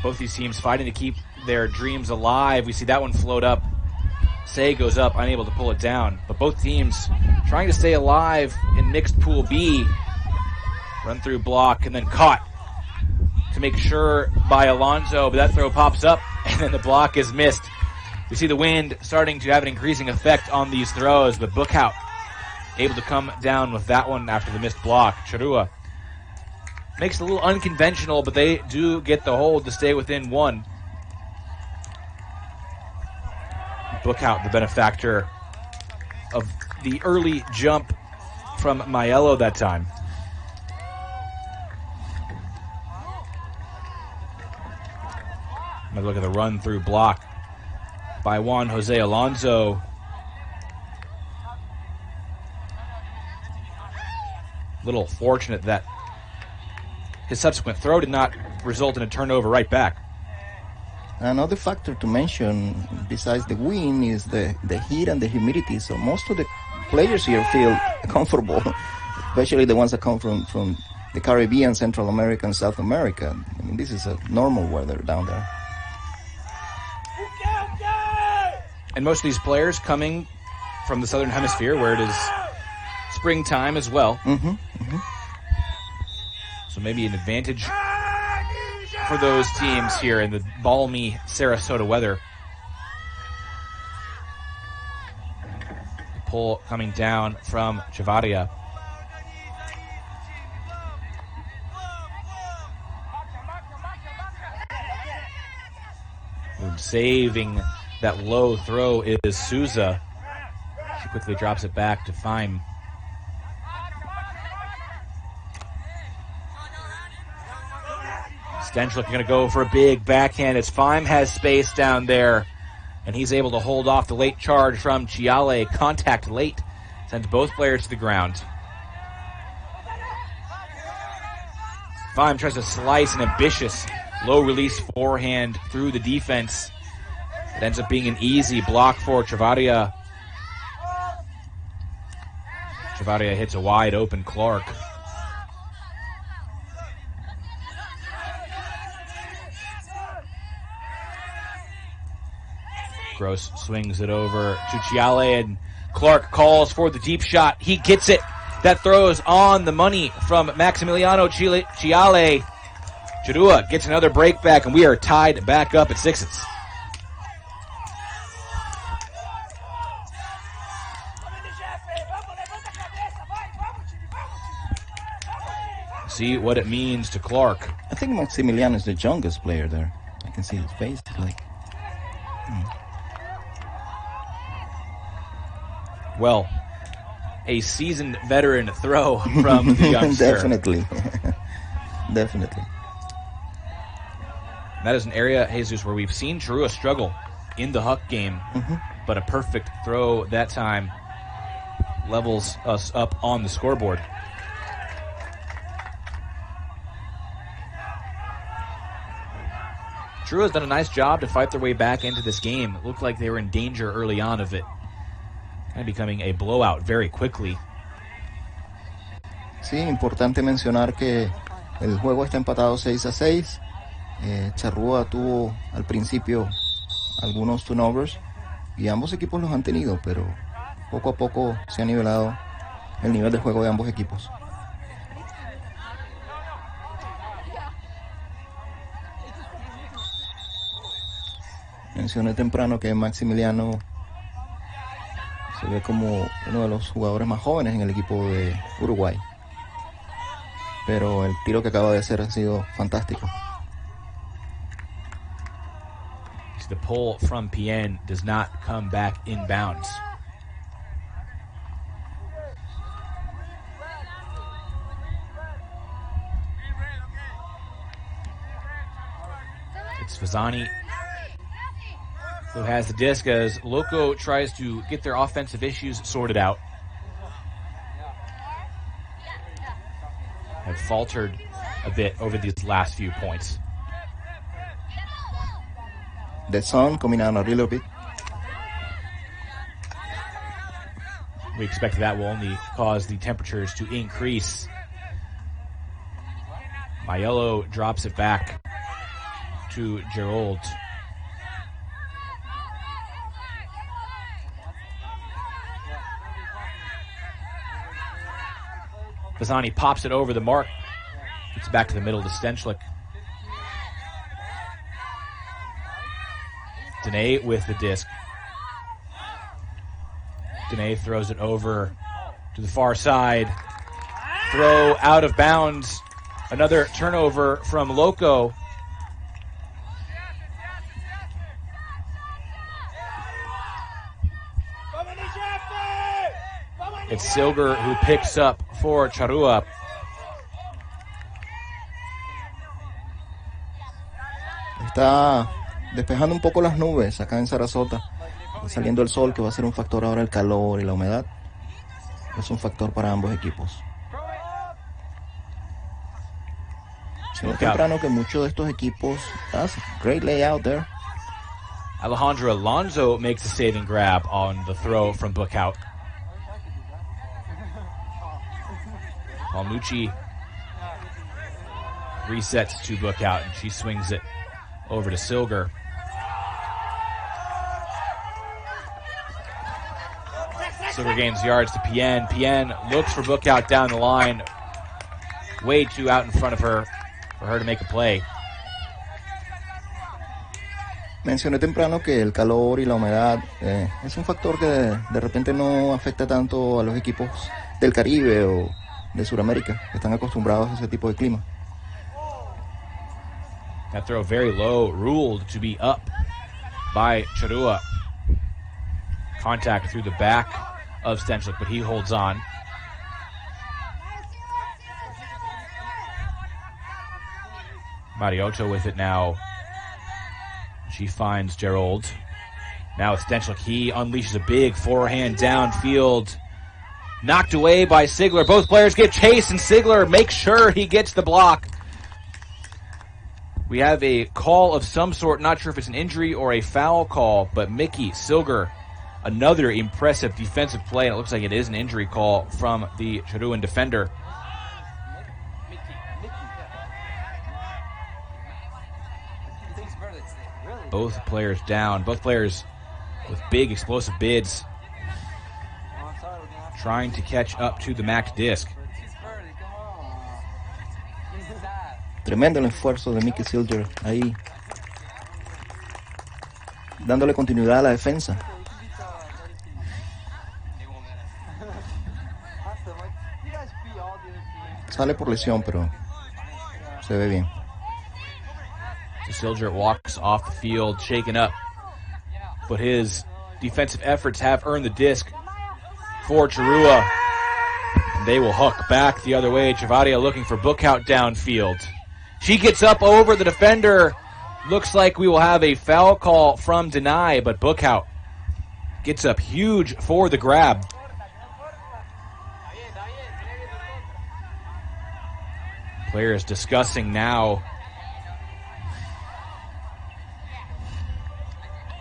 Both these teams fighting to keep their dreams alive. We see that one float up. Say goes up, unable to pull it down. But both teams trying to stay alive in mixed pool B. Run through block and then caught to make sure by Alonso, but that throw pops up and then the block is missed. We see the wind starting to have an increasing effect on these throws, but Bookhout able to come down with that one after the missed block. Charrúa makes it a little unconventional, but they do get the hold to stay within one. Bookhout, the benefactor of the early jump from Maiello that time. Another look at the run through block by Juan Jose Alonso. Little fortunate that his subsequent throw did not result in a turnover right back. Another factor to mention besides the wind is the heat and the humidity. So most of the players here feel comfortable, especially the ones that come from the Caribbean, Central America, and South America. I mean, this is a normal weather down there. And most of these players coming from the Southern Hemisphere where it is springtime as well. So maybe an advantage for those teams here in the balmy Sarasota weather. The pull coming down from Chavarria. Saving that low throw is Souza. She quickly drops it back to Fime. Stench looking to go for a big backhand as Fime has space down there, and he's able to hold off the late charge from Chiale. Contact late sends both players to the ground. Fime tries to slice an ambitious low-release forehand through the defense. It ends up being an easy block for Chavarria. Chavarria hits a wide-open Clark. Gross swings it over to Chiale, and Clark calls for the deep shot. He gets it. That throws on the money from Maximiliano Chiale. Charrúa gets another break back, and we are tied back up at sixes. See what it means to Clark. I think Maximiliano is the youngest player there. I can see his face. Well, a seasoned veteran throw from the youngster. Definitely. Definitely. That is an area, Jesus, where we've seen Charrúa struggle in the Huck game, but a perfect throw that time levels us up on the scoreboard. Charrúa has done a nice job to fight their way back into this game. It looked like they were in danger early on of it, and becoming a blowout very quickly. Sí, importante mencionar que el juego está empatado 6-6. Charrúa tuvo al principio algunos turnovers y ambos equipos los han tenido, pero poco a poco se ha nivelado el nivel de juego de ambos equipos. Mencioné temprano que Maximiliano se ve como uno de los jugadores más jóvenes en el equipo de Uruguay, pero el tiro que acaba de hacer ha sido fantástico. The pull from Pien does not come back inbounds. It's Fazzani who has the disc as Loco tries to get their offensive issues sorted out. Have faltered a bit over these last few points. The sun coming out a little bit. We expect that will only cause the temperatures to increase. Maiello drops it back to Gerald. Pisani pops it over the mark. Gets back to the middle to Stenchlik. Dene with the disc. Dene throws it over to the far side. Throw out of bounds. Another turnover from Loco. It's Silger who picks up for Charrúa. Está despejando un poco las nubes acá en Sarasota. Saliendo el sol, que va a ser un factor ahora el calor y la humedad. Es un factor para ambos equipos. Se ve temprano que muchos de estos equipos... That's a great layout there. Alejandro Alonso makes a saving grab on the throw from Bookout. Palmucci resets to Bookout, and she swings it over to Silger. Silver gains yards to Pien. Pien looks for Bookout down the line. Way too out in front of her for her to make a play. Mencioné temprano que el calor y la humedad es un factor que de repente no afecta tanto a los equipos del Caribe o de Sudamérica, que están acostumbrados a ese tipo de clima. That throw very low, ruled to be up by Charrúa. Contact through the back of Stenchlik, but he holds on. Mariotto with it now. She finds Gerald. Now it's Stenchlik. He unleashes a big forehand downfield. Knocked away by Sigler. Both players get chased, and Sigler makes sure he gets the block. We have a call of some sort. Not sure if it's an injury or a foul call, but Mickey Silger, another impressive defensive play, and it looks like it is an injury call from the Charrúan defender. Both players down. Both players with big explosive bids, trying to catch up to the max disc. Tremendo el esfuerzo de Mickey Silger ahí, dándole continuidad a la defensa. Sale por lesión, pero se ve bien. Silger walks off the field, shaken up, but his defensive efforts have earned the disc for Charrúa. And they will hook back the other way. Chavarria looking for Bookout downfield. She gets up over the defender. Looks like we will have a foul call from Deny, but Bookout gets up huge for the grab. Players discussing now.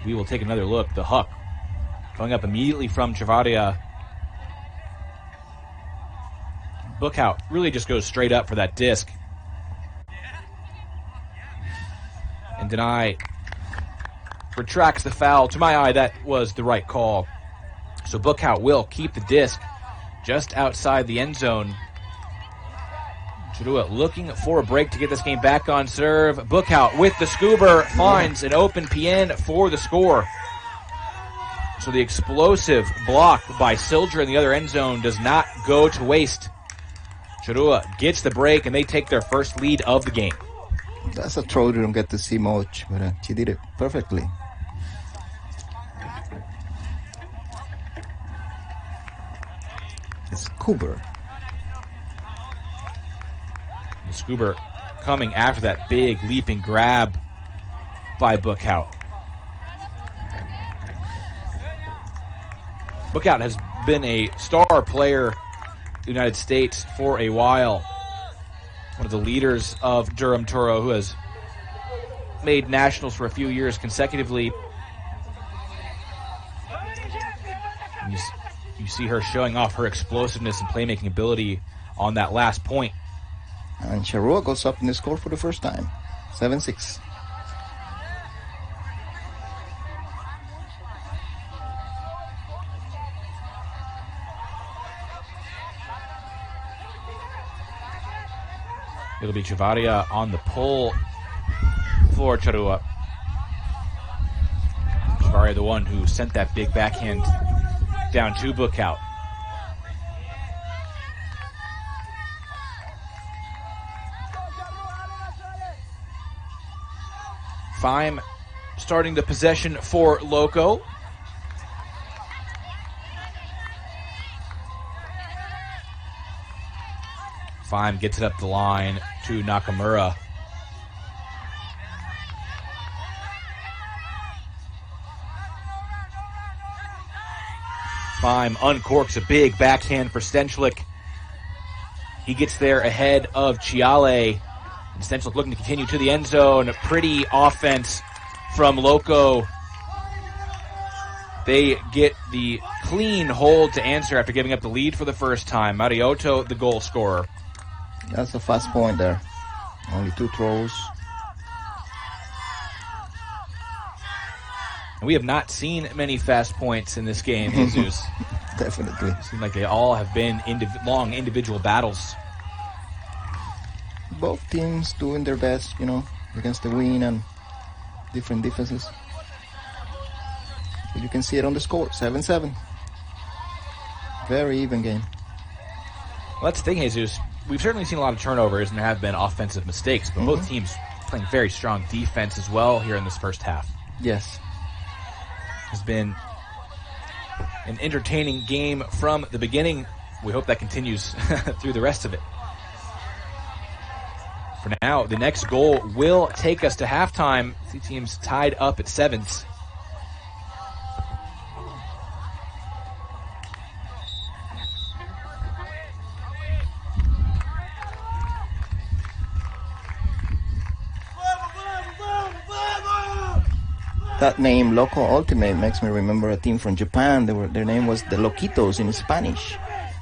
We will take another look. The hook coming up immediately from Chavarria. Bookout really just goes straight up for that disc. And Deny retracts the foul. To my eye, that was the right call. So Bookout will keep the disc just outside the end zone. Charrúa looking for a break to get this game back on serve. Bookout with the scoober finds an open PN for the score. So the explosive block by Silger in the other end zone does not go to waste. Charrúa gets the break, and they take their first lead of the game. That's a throw you don't get to see much, but she did it perfectly. It's Cooper. Scoober coming after that big leaping grab by Bookout. Bookout has been a star player in the United States for a while. One of the leaders of Durham Toro, who has made nationals for a few years consecutively. And you see her showing off her explosiveness and playmaking ability on that last point. And Charrúa goes up in the score for the first time. 7-6. It'll be Chavarria on the pull for Charrúa. Chavarria, the one who sent that big backhand down to Bookout. Fime starting the possession for Loco. Fime gets it up the line to Nakamura. Fime uncorks a big backhand for Stenchlik. He gets there ahead of Chiale. And Stenchlik looking to continue to the end zone. Pretty offense from Loco. They get the clean hold to answer after giving up the lead for the first time. Mariotto, the goal scorer. That's a fast point there. Only 2 throws. We have not seen many fast points in this game, Jesus. Definitely. It seems like they all have been long individual battles. Both teams doing their best, against the wind and different defenses. But you can see it on the score, 7-7. Very even game. Well, that's the thing, Jesus. We've certainly seen a lot of turnovers, and there have been offensive mistakes, but both teams playing very strong defense as well here in this first half. Yes. Has been an entertaining game from the beginning. We hope that continues through the rest of it. For now, the next goal will take us to halftime. The teams tied up at 7s. That name, Loco Ultimate, makes me remember a team from Japan. Their name was the Loquitos in Spanish.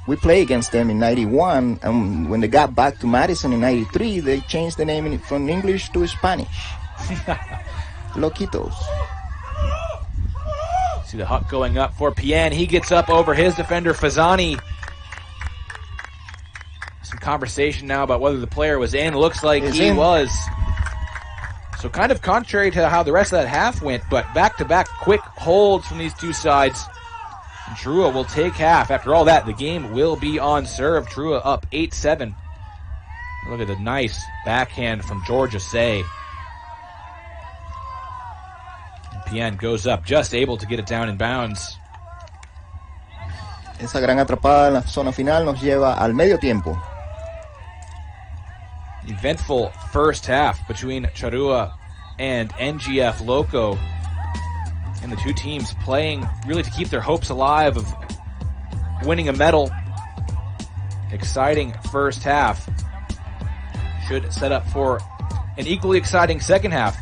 We played against them in 91, and when they got back to Madison in 93, they changed the name from English to Spanish. Loquitos. See the huck going up for Pien. He gets up over his defender, Fazzani. Some conversation now about whether the player was in. Looks like he was. So kind of contrary to how the rest of that half went, but back-to-back quick holds from these two sides. And Charrúa will take half. After all that, the game will be on serve. Charrúa up 8-7. Look at the nice backhand from Georgia Say. Pien goes up, just able to get it down in bounds. Esa gran atrapada en la zona final nos lleva al medio tiempo. Eventful first half between Charrúa and NGF Loco. And the two teams playing really to keep their hopes alive of winning a medal. Exciting first half. Should set up for an equally exciting second half.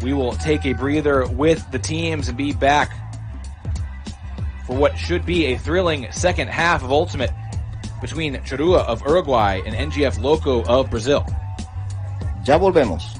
We will take a breather with the teams and be back for what should be a thrilling second half of Ultimate between Charrúa of Uruguay and NGF Loco of Brazil. Ya volvemos.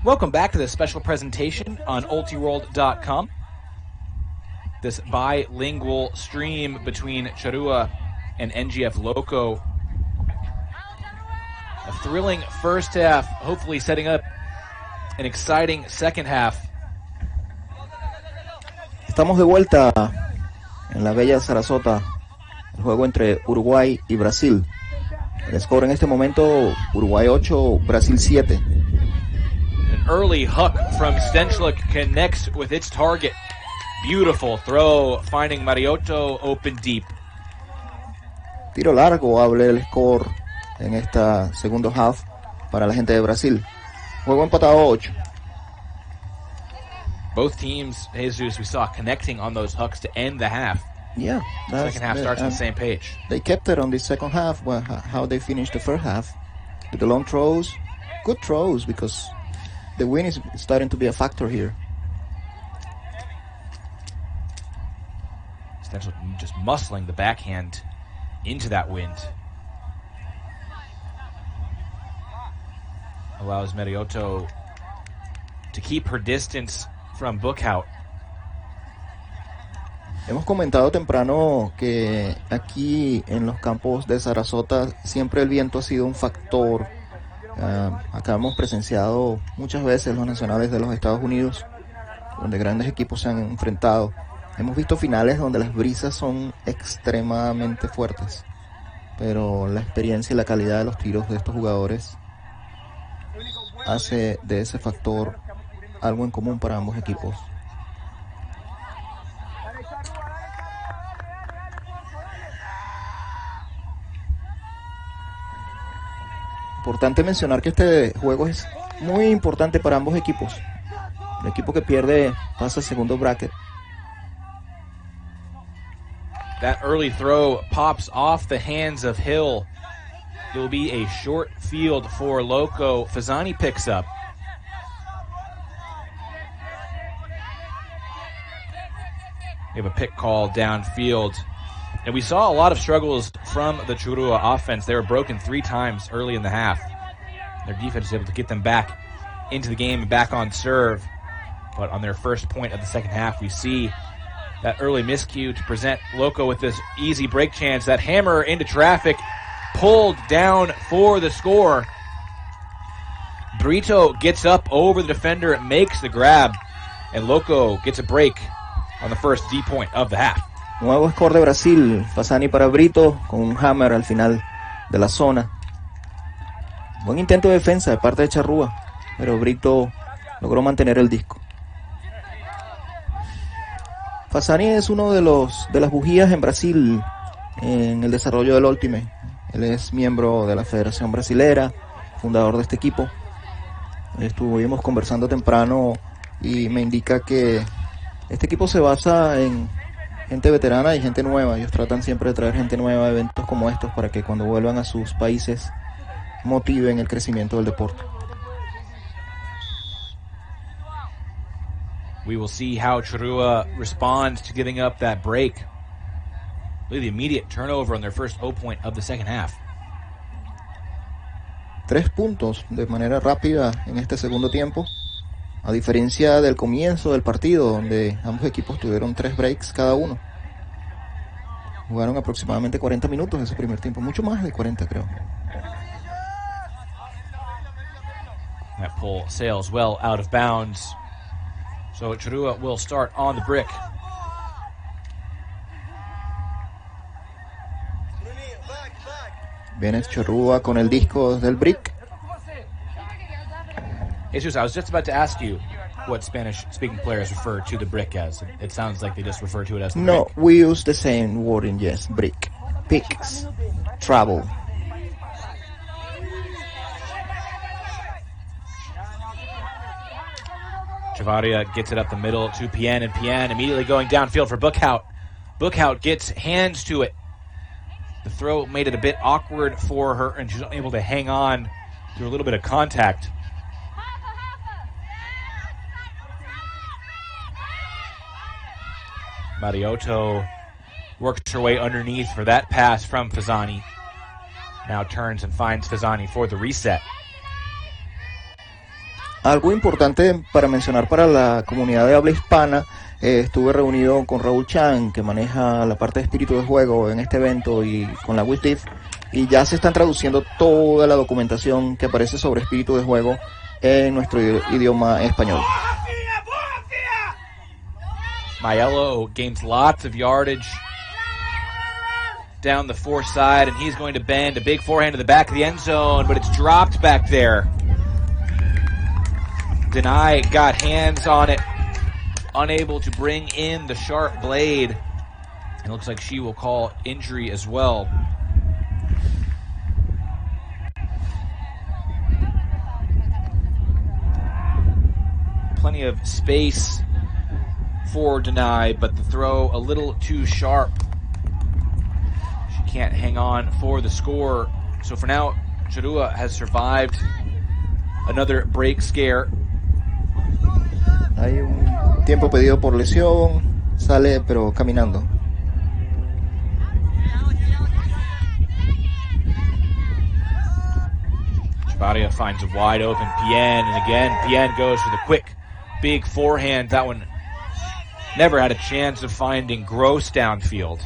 Welcome back to this special presentation on ultiworld.com. This bilingual stream between Charrúa and NGF Loco. A thrilling first half, hopefully setting up an exciting second half. Estamos de vuelta en la bella Sarasota, el juego entre Uruguay y Brasil. El score en este momento, Uruguay 8, Brasil 7. An early huck from Stenchlik connects with its target. Beautiful throw, finding Mariotto open deep. Tiro largo abre el score en esta segundo half para la gente de Brasil. Juego empatado 8. Both teams, Jesus, we saw connecting on those hucks to end the half. Yeah. The second half starts on the same page. They kept it on the second half, how they finished the first half. With the long throws, good throws, because the wind is starting to be a factor here. Stenchlik just muscling the backhand into that wind. allows Mariotto to keep her distance from Bookhout. Hemos comentado temprano que aquí en los campos de Sarasota siempre el viento ha sido un factor. Acá hemos presenciado muchas veces los nacionales de los Estados Unidos, donde grandes equipos se han enfrentado. Hemos visto finales donde las brisas son extremadamente fuertes, pero la experiencia y la calidad de los tiros de estos jugadores hace de ese factor algo en común para ambos equipos. Importante mencionar que este juego es muy importante para ambos equipos. El equipo que pierde pasa al segundo bracket. That early throw pops off the hands of Hill. It will be a short field for Loco. Fasani picks up. We have a pick call downfield. And we saw a lot of struggles from the Charrúa offense. They were broken 3 times early in the half. Their defense was able to get them back into the game and back on serve. But on their first point of the second half, we see that early miscue to present Loco with this easy break chance. That hammer into traffic, pulled down for the score. Brito gets up over the defender, makes the grab, and Loco gets a break on the first D point of the half. Nuevo score de Brasil, Fasani para Brito con un hammer al final de la zona. Buen intento de defensa de parte de Charrúa, pero Brito logró mantener el disco. Fasani es uno de las bujías en Brasil en el desarrollo del Ultimate. Él es miembro de la Federación Brasilera, fundador de este equipo. Estuvimos conversando temprano y me indica que este equipo se basa en gente veterana y gente nueva. Ellos tratan siempre de traer gente nueva a eventos como estos para que cuando vuelvan a sus países motiven el crecimiento del deporte. We will see how Charrúa responds to giving up that break. Really the immediate turnover on their first O point of the second half. 3 puntos de manera rápida en este segundo tiempo, a diferencia del comienzo del partido donde ambos equipos tuvieron 3 breaks cada uno. Jugaron aproximadamente 40 minutos ese primer tiempo, mucho más de 40 creo. That pull sails well out of bounds. So Charrúa will start on the brick. Viene Charrúa con el disco del brick. Jesus, I was just about to ask you what Spanish-speaking players refer to the brick as. It sounds like they just refer to it as the No, brick. we use the same wording, yes, brick. Picks, travel. Chavarria gets it up the middle to Pien, and Pien immediately going downfield for Bookhout. Bookhout gets hands to it. The throw made it a bit awkward for her, and she's unable to hang on through a little bit of contact. Mariotto works her way underneath for that pass from Fasani. Now turns and finds Fasani for the reset. Algo importante para mencionar para la comunidad de habla hispana, estuve reunido con Raúl Chan, que maneja la parte de espíritu de juego en este evento, y con la WISDIF, y ya se están traduciendo toda la documentación que aparece sobre espíritu de juego en nuestro idioma español. Maiello gains lots of yardage down the far side, and he's going to bend a big forehand to the back of the end zone, but it's dropped back there. Denai got hands on it, unable to bring in the sharp blade. It looks like she will call injury as well. Plenty of space for Denai, but the throw a little too sharp. She can't hang on for the score. So for now, Charrúa has survived another break scare. Hay un tiempo pedido por lesión, sale pero caminando. Chavarria finds a wide open Pien, and again, Pien goes for the quick, big forehand. That one never had a chance of finding Gross downfield.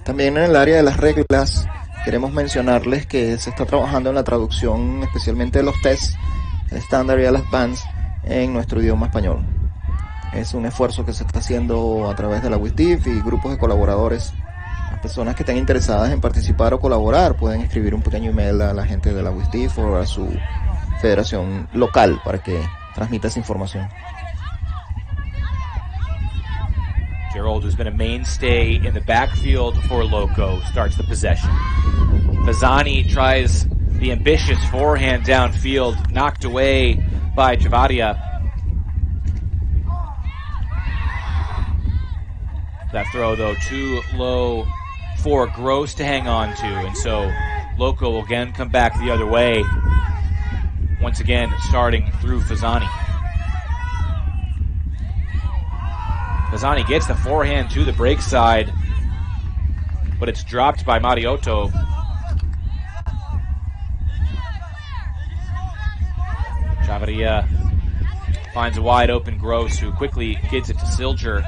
También en el área de las reglas, queremos mencionarles que se está trabajando en la traducción, especialmente de los tests, el estándar y el advanced, en nuestro idioma español. Es un esfuerzo que se está haciendo a través de la WISDIF y grupos de colaboradores. Las personas que estén interesadas en participar o colaborar pueden escribir un pequeño email a la gente de la WISDIF o a su federación local para que transmita esa información. Gerald, who's been a mainstay in the backfield for Loco, starts the possession. Fasani tries the ambitious forehand downfield, knocked away by Chavarria. That throw, though, too low for Gross to hang on to, and so Loco will again come back the other way, once again starting through Fasani. Fasani gets the forehand to the break side, but it's dropped by Mariotto. Chavarria finds a wide open Gross, who quickly gets it to Silger.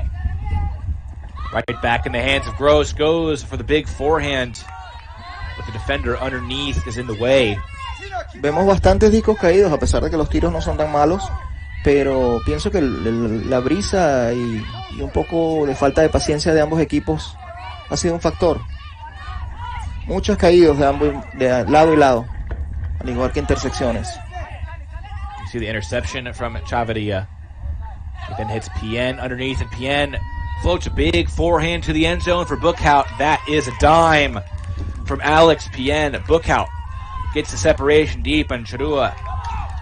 Right back in the hands of Gross, goes for the big forehand, but the defender underneath is in the way. Vemos bastantes discos caídos, a pesar de que los tiros no son tan malos, pero pienso que la brisa y un poco de falta de paciencia de ambos equipos ha sido un factor. Muchos caídos de lado y lado, al igual que intersecciones. You see the interception from Chavarria. He then hits Pien underneath, and Pien floats a big forehand to the end zone for Bookhout. That is a dime from Alex Pien. Bookhout gets the separation deep, and Charrúa,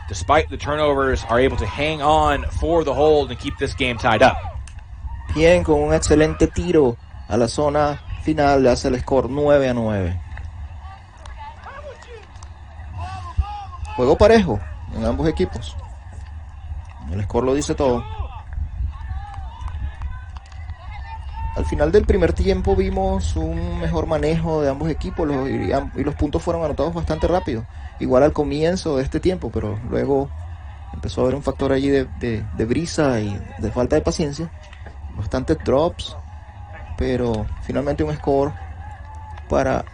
despite the turnovers, are able to hang on for the hold and keep this game tied up. Pien con un excelente tiro a la zona final le hace el score 9-9. Juego parejo en ambos equipos. El score lo dice todo. Al final del primer tiempo vimos un mejor manejo de ambos equipos y los puntos fueron anotados bastante rápido. Igual al comienzo de este tiempo, pero luego empezó a haber un factor allí de brisa y de falta de paciencia. Bastantes drops, pero finalmente un score para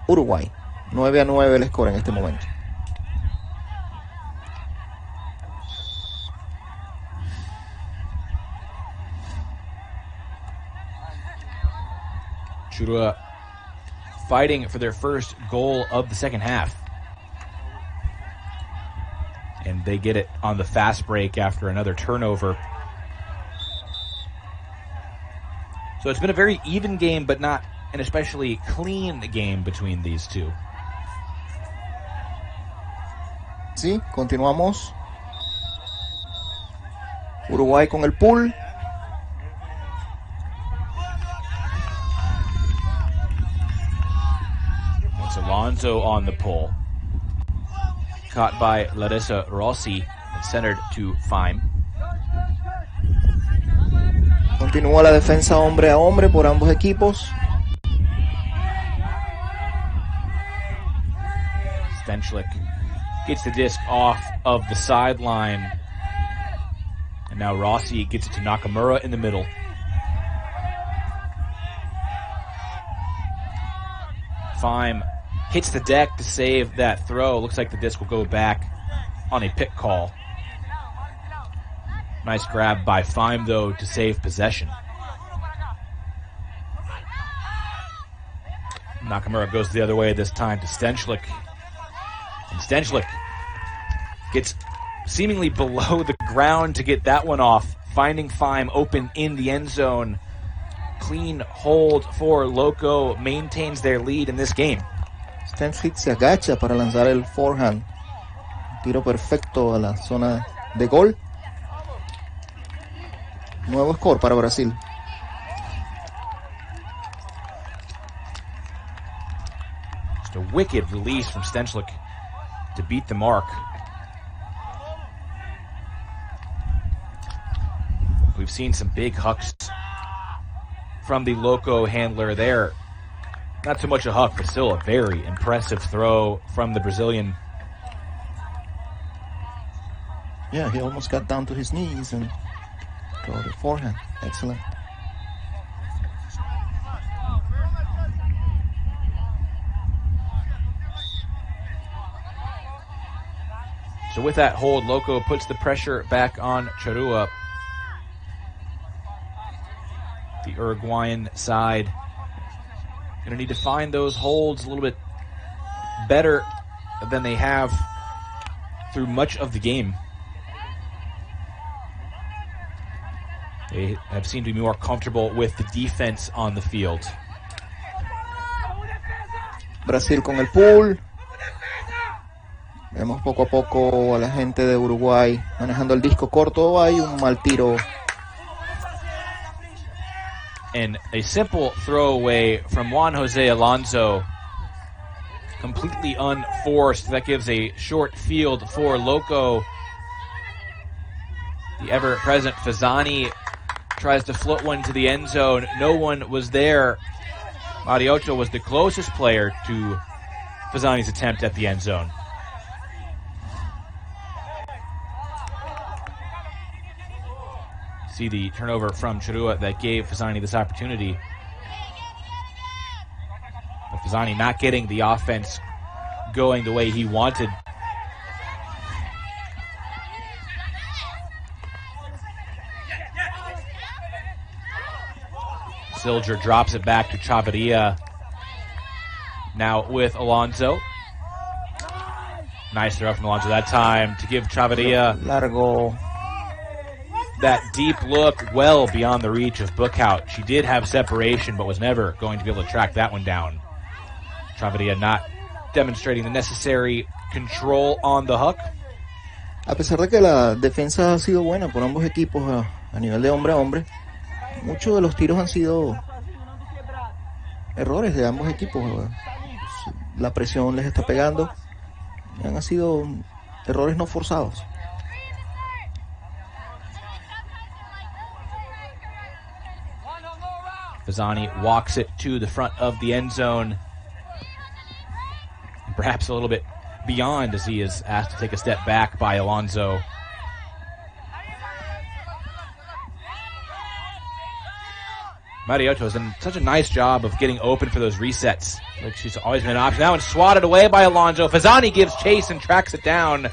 Uruguay. 9-9 el score en este momento. Charrúa fighting for their first goal of the second half. And they get it on the fast break after another turnover. So it's been a very even game, but not an especially clean game between these two. Sí, continuamos. Uruguay con el pull. It's Alonso on the pull. Caught by Larissa Rossi and centered to Fime. Continúa la defensa hombre a hombre por ambos equipos. Stenchlik gets the disc off of the sideline. And now Rossi gets it to Nakamura in the middle. Fime hits the deck to save that throw. Looks like the disc will go back on a pick call. Nice grab by Fime, though, to save possession. Nakamura goes the other way this time to Stenchlik. And Stenchlik gets seemingly below the ground to get that one off, finding Fime open in the end zone. Clean hold for Loco, maintains their lead in this game. Stenchlik se agacha para lanzar el forehand. Tiro perfecto a la zona de gol. Nuevo score para Brasil. Just a wicked release from Stenchlik to beat the mark. We've seen some big hucks from the Loco handler there. Not so much a huck, but still a very impressive throw from the Brazilian. Yeah, he almost got down to his knees and throw the forehand. Excellent. So with that hold, Loco puts the pressure back on Charrúa. The Uruguayan side going to need to find those holds a little bit better than they have through much of the game. They have seemed to be more comfortable with the defense on the field. Brasil con el pool. Vemos poco a poco a la gente de Uruguay manejando el disco corto. Hay un mal tiro. And a simple throwaway from Juan Jose Alonso. Completely unforced. That gives a short field for Loco. The ever-present Fasani tries to float one to the end zone. No one was there. Mariotto was the closest player to Fasani's attempt at the end zone. See the turnover from Charrúa that gave Fasani this opportunity. But Fasani not getting the offense going the way he wanted. Silger drops it back to Chavarria. Now with Alonso. Nice throw from Alonso that time to give Chavarria Largo. that deep look well beyond the reach of Bookhout. She did have separation, but was never going to be able to track that one down. Chavarria not demonstrating the necessary control on the hook. A pesar de que la defensa ha sido buena por ambos equipos a nivel de hombre a hombre, muchos de los tiros han sido errores de ambos equipos. La presión les está pegando. Han sido errores no forzados. Fasani walks it to the front of the end zone. Perhaps a little bit beyond as he is asked to take a step back by Alonso. Mariotto has done such a nice job of getting open for those resets. Like she's always been an option. That one's swatted away by Alonso. Fasani gives chase and tracks it down.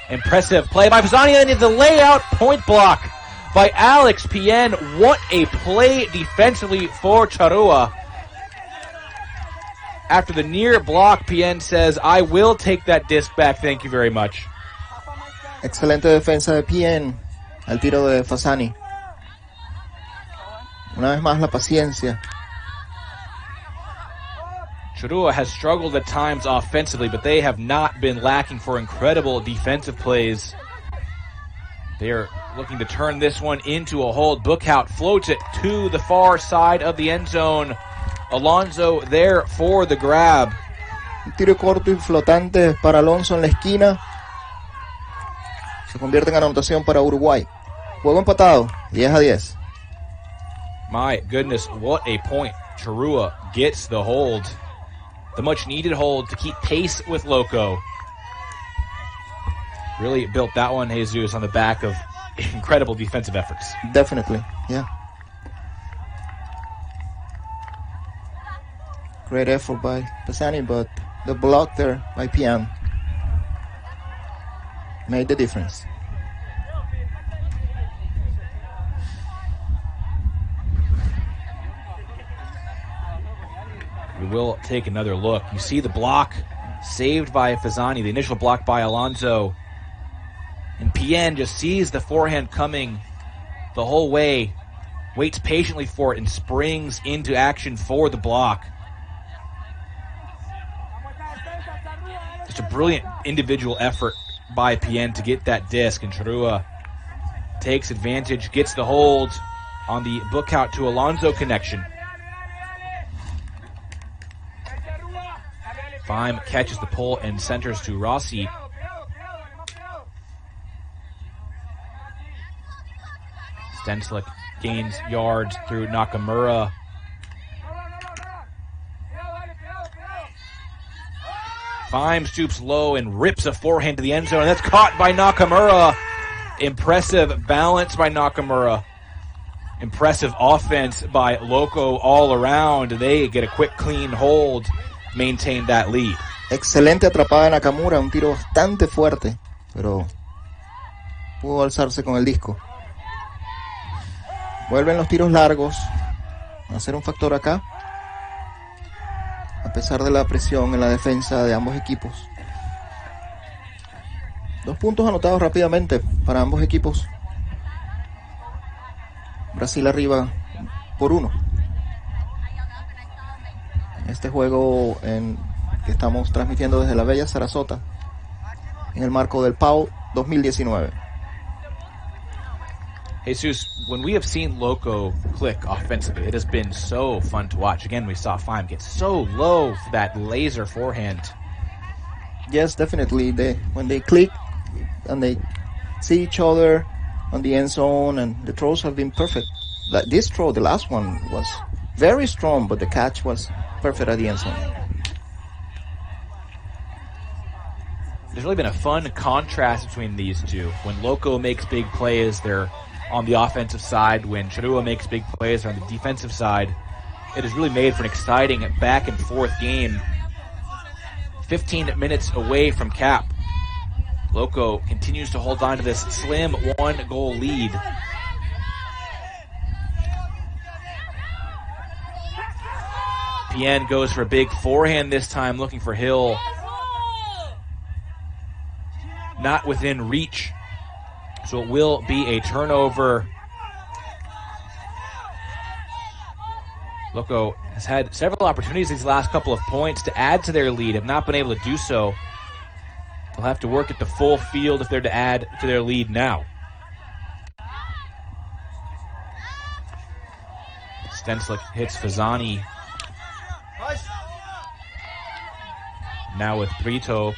Impressive play by Fasani. And the layout point block by Alex Pien. What a play defensively for Charrúa. After the near block, Pien says, I will take that disc back. Thank you very much. Excelente defensa de Pien al tiro de Fasani. Una vez más la paciencia. Charrúa has struggled at times offensively, but they have not been lacking for incredible defensive plays. They are looking to turn this one into a hold. Bookhout floats it to the far side of the end zone. Alonso there for the grab. Un tiro corto y flotante para Alonso en la esquina. Se convierte en anotación para Uruguay. Juego empatado, 10-10. My goodness, what a point. Charrúa gets the hold. The much needed hold to keep pace with Loco. Really built that one, Jesus, on the back of incredible defensive efforts. Definitely, yeah. Great effort by Fasani, but the block there by Pien made the difference. We will take another look. You see the block saved by Fasani, the initial block by Alonso. And Pien just sees the forehand coming the whole way, waits patiently for it, and springs into action for the block. Just a brilliant individual effort by Pien to get that disc, and Charrúa takes advantage, gets the hold on the Bookhout to Alonso connection. Fime catches the pull and centers to Rossi. Stenslick gains yards through Nakamura. Fime stoops low and rips a forehand to the end zone. That's caught by Nakamura. Impressive balance by Nakamura. Impressive offense by Loco all around. They get a quick, clean hold, maintain that lead. Excelente atrapada de Nakamura, un tiro bastante fuerte, pero pudo alzarse con el disco. Vuelven los tiros largos a ser un factor acá, a pesar de la presión en la defensa de ambos equipos. 2 puntos anotados rápidamente para ambos equipos. Brasil arriba por 1. Este juego que estamos transmitiendo desde la bella Sarasota, en el marco del Pauc 2019. Jesus, when we have seen Loco click offensively, it has been so fun to watch. Again, we saw Fime get so low for that laser forehand. Yes, definitely. When they click and they see each other on the end zone, and the throws have been perfect. Like this throw, the last one, was very strong, but the catch was perfect at the end zone. There's really been a fun contrast between these two. When Loco makes big plays, they're on the offensive side. When Charrúa makes big plays, they're on the defensive side. It has really made for an exciting back and forth game. 15 minutes away from cap. Loco continues to hold on to this slim 1-goal lead. Pien goes for a big forehand this time, looking for Hill. Not within reach. So it will be a turnover. Loco has had several opportunities these last couple of points to add to their lead, have not been able to do so. They'll have to work at the full field if they're to add to their lead now. Stenslick hits Fazani. Now with Brito.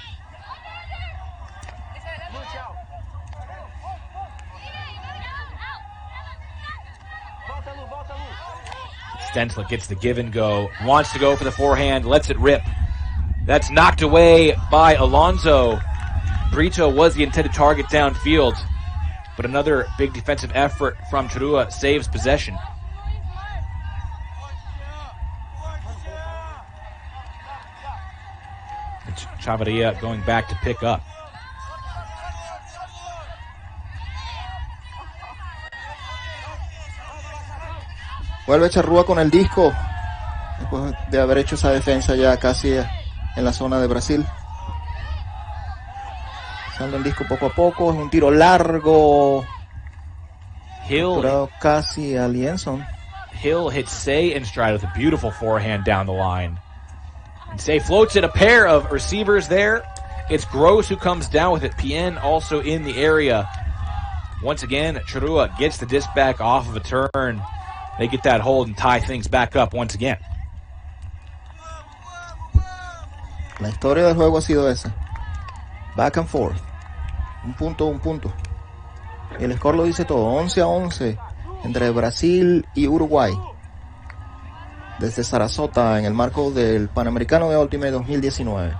Stenslick gets the give and go, wants to go for the forehand, lets it rip. That's knocked away by Alonso. Brito was the intended target downfield, but another big defensive effort from Charrúa saves possession. Chavarria going back to pick up. Vuelve Charrúa con el disco, después de haber hecho esa defensa ya casi en la zona de Brasil. Sale el disco poco a poco, es un tiro largo. Hill casi a Lienson. Hill hits Say in stride with a beautiful forehand down the line. And Say floats it, a pair of receivers there. It's Gross who comes down with it. Pien also in the area. Once again, Charrúa gets the disc back off of a turn. They get that hold and tie things back up once again. La historia del juego ha sido esa. Back and forth. Un punto. El score lo dice todo. 11-11 entre Brasil y Uruguay. Desde Sarasota en el marco del Panamericano de Ultimate 2019.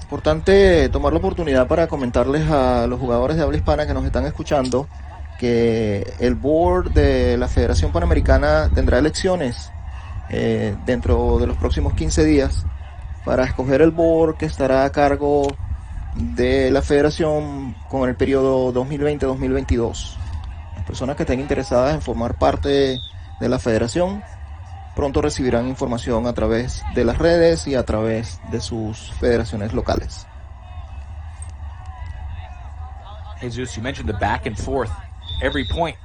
Importante tomar la oportunidad para comentarles a los jugadores de habla hispana que nos están escuchando que el board de la Federación Panamericana tendrá elecciones dentro de los próximos 15 días para escoger el board que estará a cargo de la federación con el periodo 2020-2022. Las personas que estén interesadas en formar parte de la federación pronto recibirán información a través de las redes y a través de sus federaciones locales. Jesus, you mentioned the back and forth. Every point.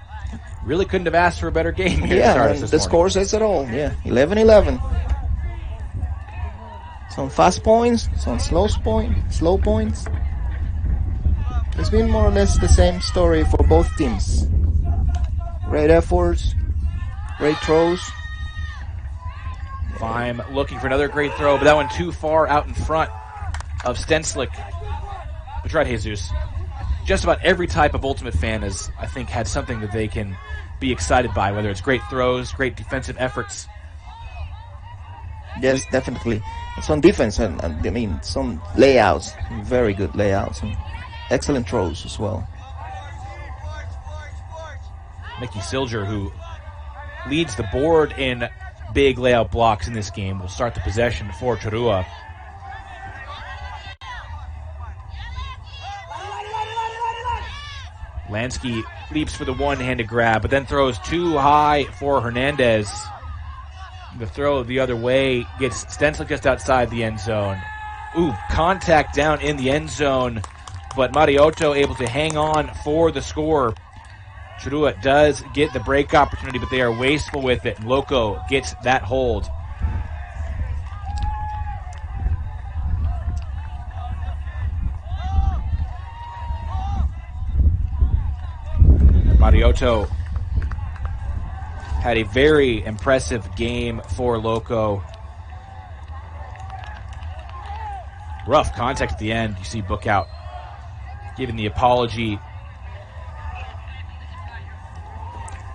Really couldn't have asked for a better game here to start us this the morning. score says it all. Yeah, 11-11. Some fast points, some slow points. It's been more or less the same story for both teams. Great efforts, great throws. Fime looking for another great throw, but that one too far out in front of Stenslick. But right, Jesus. Just about every type of Ultimate fan has, I think, had something that they can be excited by, whether it's great throws, great defensive efforts. Yes, definitely. Some defense and I mean some layouts, very good layouts and excellent throws as well. Mickey Silger, who leads the board in big layout blocks in this game, will start the possession for Charrúa. Lansky leaps for the one-handed grab, but then throws too high for Hernandez. The throw the other way gets Stenslick just outside the end zone. Ooh, contact down in the end zone, but Mariotto able to hang on for the score. Charrúa does get the break opportunity, but they are wasteful with it. Loco gets that hold. Mariotto had a very impressive game for Loco. Rough contact at the end. You see Book out giving the apology.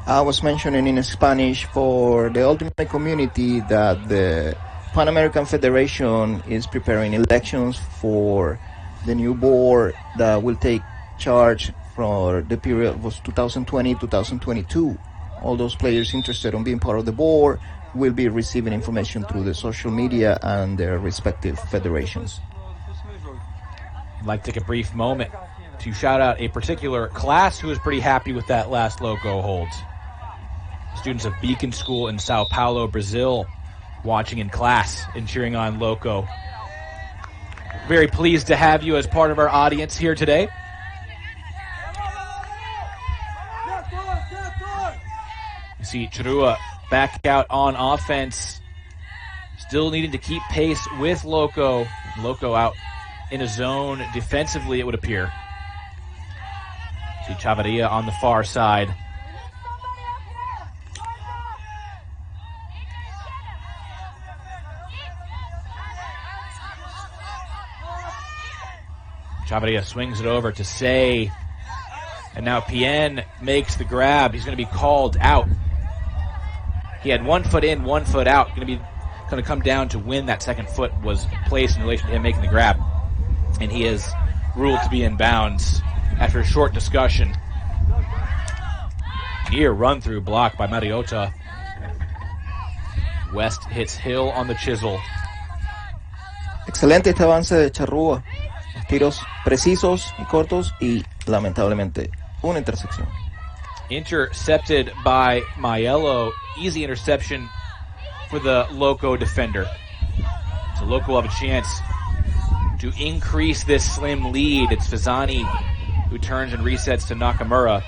I was mentioning in Spanish for the Ultimate community that the Pan American Federation is preparing elections for the new board that will take charge for the period was 2020-2022. All those players interested in being part of the board will be receiving information through the social media and their respective federations. I'd like to take a brief moment to shout out a particular class who is pretty happy with that last Loco hold. Students of Beacon School in Sao Paulo, Brazil, watching in class and cheering on Loco. Very pleased to have you as part of our audience here today. You see Charrúa back out on offense, still needing to keep pace with Loco. Loco out in a zone defensively, it would appear. See Chavarria on the far side. Chavarria swings it over to Say, and now Pien makes the grab. He's going to be called out. He had 1 foot in, 1 foot out. Going to come down to when that second foot was placed in relation to him making the grab, and he is ruled to be in bounds after a short discussion. Near run-through block by Mariotto. West hits Hill on the chisel. Excelente este avance de Charrúa. Tiros precisos y cortos y lamentablemente una intersección. Intercepted by Maiello. Easy interception for the Loco defender. So Loco will have a chance to increase this slim lead. It's Fazani who turns and resets to Nakamura.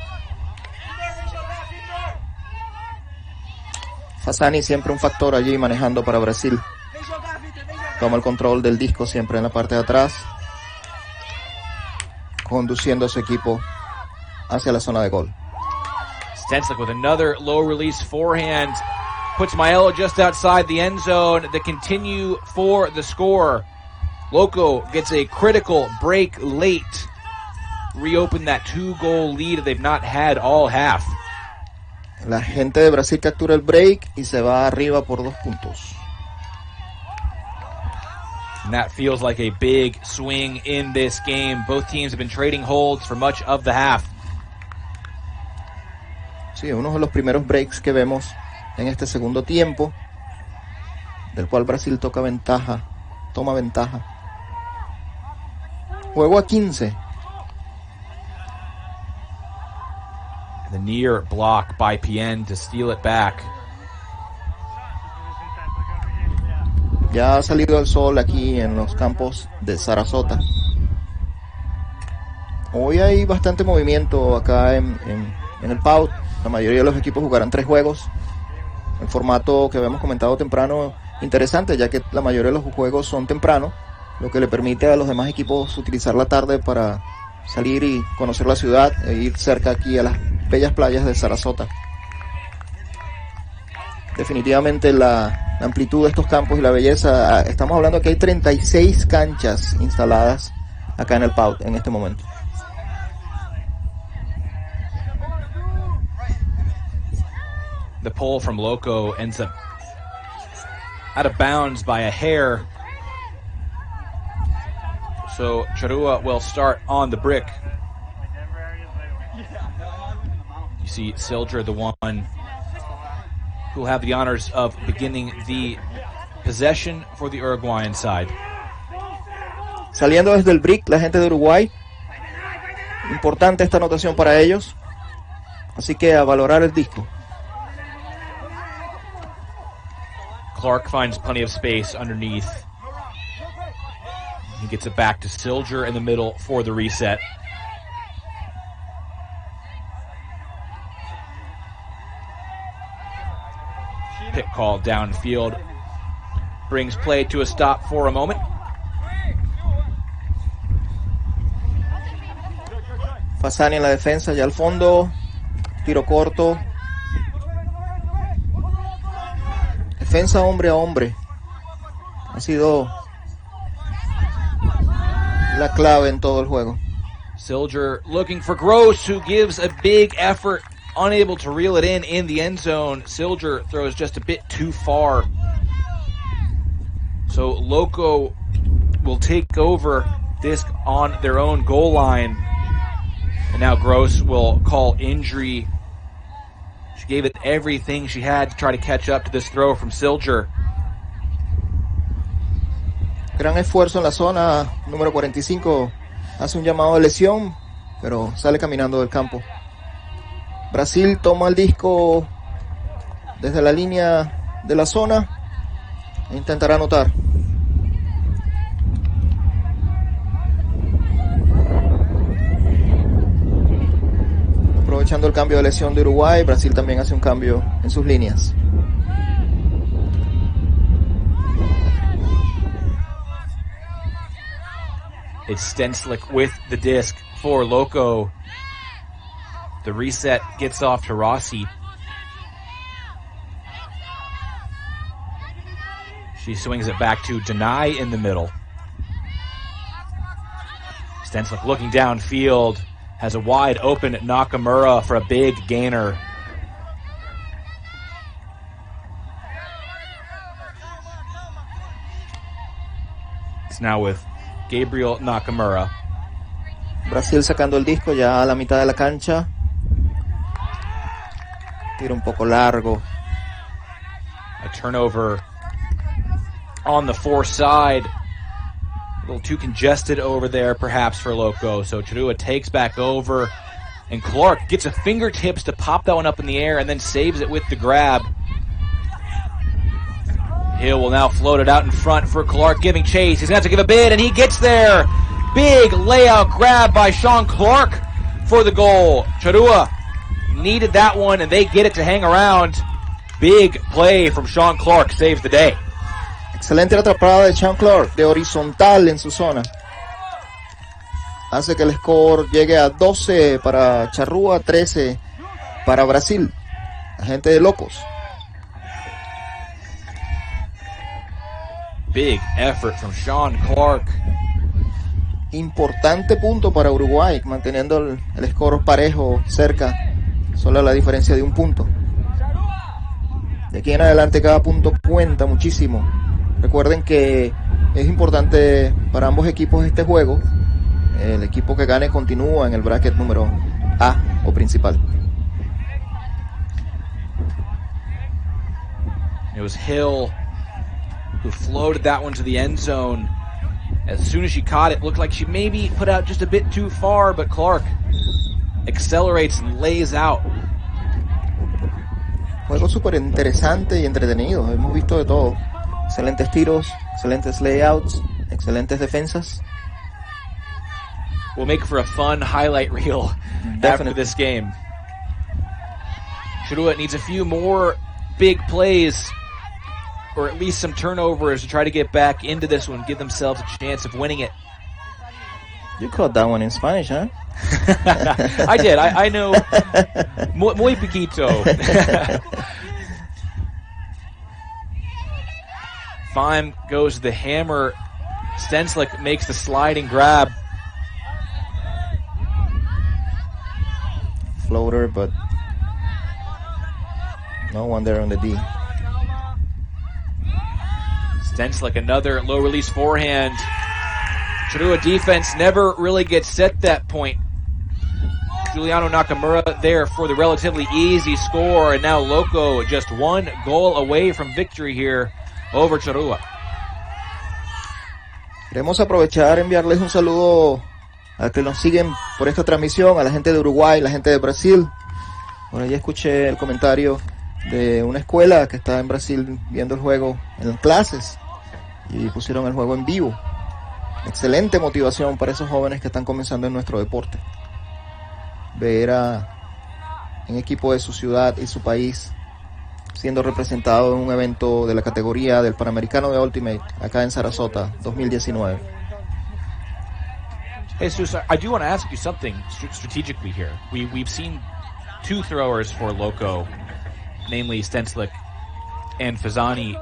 Fazani siempre un factor allí manejando para Brasil. Toma el control del disco siempre en la parte de atrás, conduciendo a su equipo hacia la zona de gol. Stenslick with another low release forehand puts Maiello just outside the end zone. The continue for the score. Loco gets a critical break late. Reopen that 2-goal lead that they've not had all half. La gente de Brasil captura el break y se va arriba por 2 puntos. And that feels like a big swing in this game. Both teams have been trading holds for much of the half. Sí, uno de los primeros breaks que vemos en este segundo tiempo, del cual Brasil toma ventaja. Juego a 15. The near block by Pien to steal it back. Ya ha salido el sol aquí en los campos de Sarasota. Hoy hay bastante movimiento acá en el Pauc. La mayoría de los equipos jugarán 3 juegos. El formato que habíamos comentado temprano, interesante, ya que la mayoría de los juegos son temprano, lo que le permite a los demás equipos utilizar la tarde para salir y conocer la ciudad e ir cerca aquí a las bellas playas de Sarasota. Definitivamente la amplitud de estos campos y la belleza, estamos hablando que hay 36 canchas instaladas acá en el Pauc en este momento. The pull from Loco ends up out of bounds by a hair. So Charrúa will start on the brick. You see Silger, the one who will have the honors of beginning the possession for the Uruguayan side. Saliendo desde el brick la gente de Uruguay. Importante esta anotación para ellos. Así que a valorar el disco. Clark finds plenty of space underneath. He gets it back to Silger in the middle for the reset. Pick call downfield. Brings play to a stop for a moment. Fasani en la defensa, ya al fondo. Tiro corto. Defensa hombre a hombre. Ha sido la clave en todo el juego. Silger looking for Gross, who gives a big effort, unable to reel it in the end zone. Silger throws just a bit too far. So Loco will take over disc on their own goal line. And now Gross will call injury. She gave it everything she had to try to catch up to this throw from Silger. Gran esfuerzo en la zona. Número 45 hace un llamado de lesión, pero sale caminando del campo. Brasil toma el disco desde la línea de la zona e intentará anotar. Aprovechando el cambio de lesión de Uruguay, Brasil también hace un cambio en sus líneas. It's Stenslick with the disc for Loco. The reset gets off to Rossi. She swings it back to Denai in the middle. Stenslick looking downfield. Has a wide open Nakamura for a big gainer. It's now with Gabriel Nakamura. Brasil sacando el disco ya a la mitad de la cancha. Tiro un poco largo. A turnover on the far side. A little too congested over there, perhaps, for Loco. So Charrúa takes back over, and Clark gets a fingertips to pop that one up in the air and then saves it with the grab. Hill will now float it out in front for Clark, giving chase. He's going to have to give a bid, and he gets there. Big layout grab by Sean Clark for the goal. Charrúa needed that one, and they get it to hang around. Big play from Sean Clark saves the day. Excelente atrapada de Sean Clark, de horizontal en su zona. Hace que el score llegue a 12 para Charrúa, 13 para Brasil. La gente de locos. Big effort from Sean Clark. Importante punto para Uruguay, manteniendo el score parejo, cerca. Solo la diferencia de un punto. De aquí en adelante cada punto cuenta muchísimo. Recuerden que es importante para ambos equipos este juego. El equipo que gane continúa en el bracket número A o principal. It was Hill who floated that one to the end zone. As soon as she caught it, looked like she maybe put out just a bit too far, but Clark accelerates and lays out. Juego súper interesante y entretenido. Hemos visto de todo. Excelentes tiros, excelentes layouts, excelentes defensas. Will make for a fun highlight reel after this game. Charrúa needs a few more big plays, or at least some turnovers to try to get back into this one, give themselves a chance of winning it. You caught that one in Spanish, huh? I did. I know muy poquito. Fime goes to the hammer. Stenslick makes the sliding grab. Floater, but no one there on the D. Stenslick, another low release forehand. Charrúa defense never really gets set that point. Giuliano Nakamura there for the relatively easy score, and now Loco just one goal away from victory here over Charrúa. Queremos aprovechar enviarles un saludo a que nos siguen por esta transmisión, a la gente de Uruguay, la gente de Brasil. Por ahí escuché el comentario de una escuela que está en Brasil viendo el juego en clases y pusieron el juego en vivo. Excelente motivación para esos jóvenes que están comenzando en nuestro deporte. Ver a un equipo de su ciudad y su país siendo representado en un evento de la categoría del Panamericano de Ultimate acá en Sarasota 2019. Jesus, I do want to ask you something strategically here. We've seen two throwers for Loco, namely Stenslick and Fazani.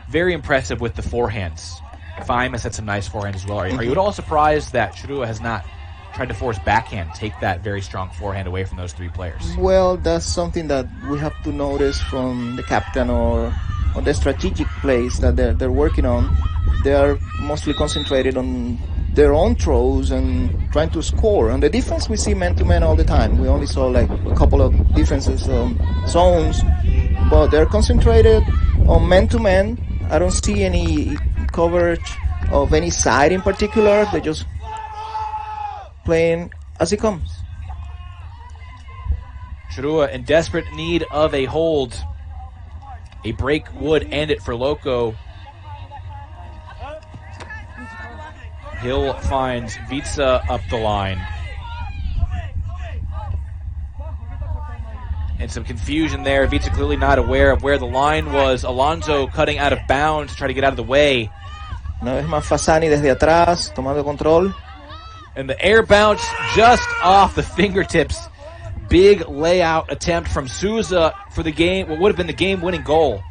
Very impressive with the forehands. Faim has had some nice forehand as well. Are you at all surprised that Charrúa has not tried to force backhand, take that very strong forehand away from those three players? Well, that's something that we have to notice from the captain or the strategic plays that they're working on. They are mostly concentrated on their own throws and trying to score. On the defense, we see man-to-man all the time. We only saw like a couple of defenses zones, but they're concentrated on man-to-man. I don't see any coverage of any side in particular. They're just playing as it comes. Charrúa in desperate need of a hold. A break would end it for Loco. Hill finds Vitsa up the line. And some confusion there. Vitsa clearly not aware of where the line was. Alonso cutting out of bounds to try to get out of the way. Una vez más Fasani desde atrás, tomando control. And the air bounce just off the fingertips. Big layout attempt from Souza for the game, what would have been the game-winning goal.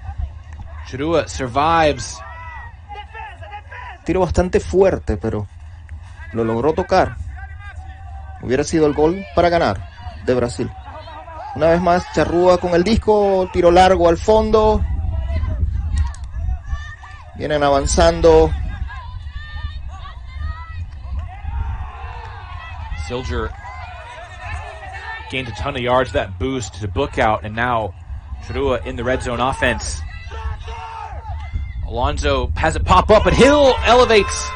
Charrúa survives. Tiro bastante fuerte, pero lo logró tocar. Hubiera sido el gol para ganar de Brasil. Una vez más Charrúa con el disco, tiro largo al fondo. Vienen avanzando. Silger gained a ton of yards, that boost to book out, and now Charrúa in the red zone offense. Alonso has it pop up, but Hill elevates.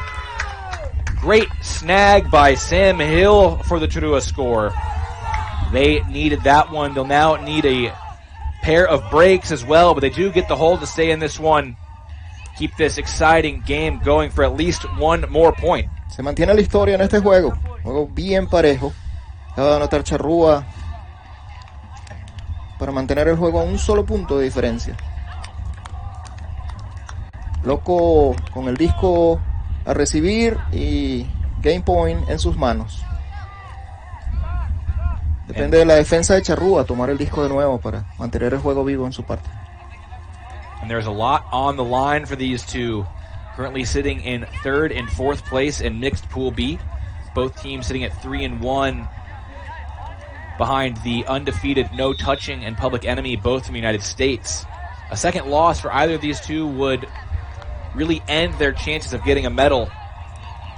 Great snag by Sam Hill for the Charrúa score. They needed that one. They'll now need a pair of breaks as well, but they do get the hold to stay in this one. Keep this exciting game going for at least one more point. Se mantiene la historia en este juego. Juego bien parejo. Acaba de anotar Charrúa para mantener el juego a un solo punto de diferencia. Loco con el disco a recibir y game point en sus manos. Depende de la defensa de Charrúa tomar el disco de nuevo para mantener el juego vivo en su parte. And there's a lot on the line for these two. Currently sitting in third and fourth place in mixed pool B. Both teams sitting at 3-1 behind the undefeated No Touching and Public Enemy, both from the United States. A second loss for either of these two would really end their chances of getting a medal.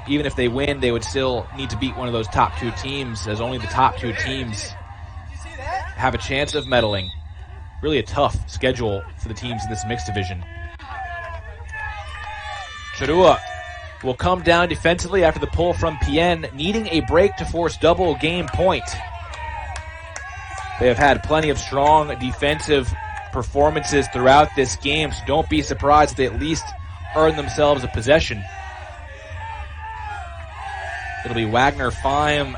Even if they win, they would still need to beat one of those top two teams, as only the top two teams have a chance of medaling. Really a tough schedule for the teams in this mixed division. Charrúa will come down defensively after the pull from PN, needing a break to force double game point. They have had plenty of strong defensive performances throughout this game, so don't be surprised if they at least earn themselves a possession. It'll be Wagner Faim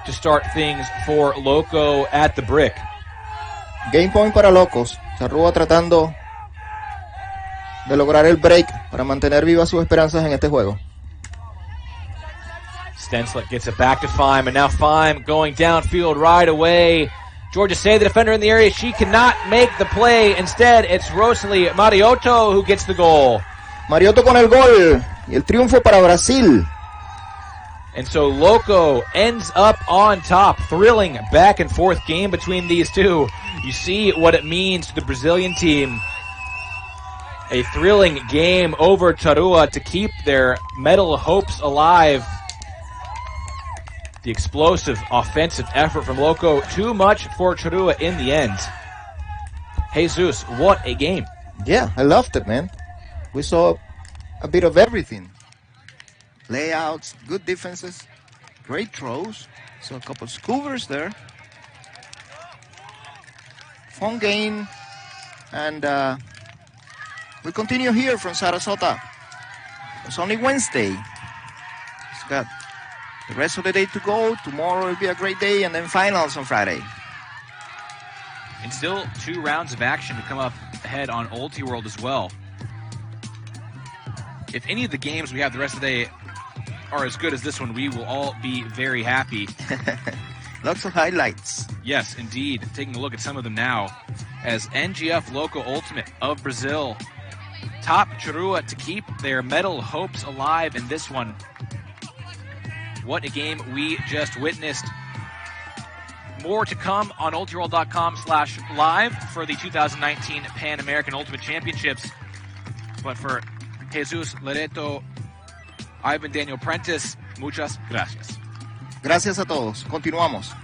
to start things for Loco at the brick. Game point para Locos. Charrúa tratando de lograr el break para mantener vivas sus esperanzas en este juego. Stenslick gets it back to Faim, and now Faim going downfield right away. Georgia Say, the defender in the area, she cannot make the play. Instead, it's Rosalie Mariotto who gets the goal. Mariotto con el gol y el triunfo para Brasil. And so Loco ends up on top. Thrilling back and forth game between these two. You see what it means to the Brazilian team. A thrilling game over Charrúa to keep their medal hopes alive. The explosive offensive effort from Loco, too much for Charrúa in the end. Jesus, what a game. Yeah, I loved it, man. We saw a bit of everything. Layouts, good defenses, great throws. So a couple of scoovers there. Fun game. And we continue here from Sarasota. It's only Wednesday. It's got the rest of the day to go. Tomorrow will be a great day, and then finals on Friday. And still 2 rounds of action to come up ahead on Ulti World as well. If any of the games we have the rest of the day are as good as this one, we will all be very happy. Lots of highlights. Yes, indeed. Taking a look at some of them now. As NGF Loco Ultimate of Brazil top Charrúa to keep their medal hopes alive in this one. What a game we just witnessed. More to come on ultiworld.com/live for the 2019 Pan American Ultimate Championships. But for Jesus Loreto, Ivan Daniel Prentice, muchas gracias. Gracias a todos. Continuamos.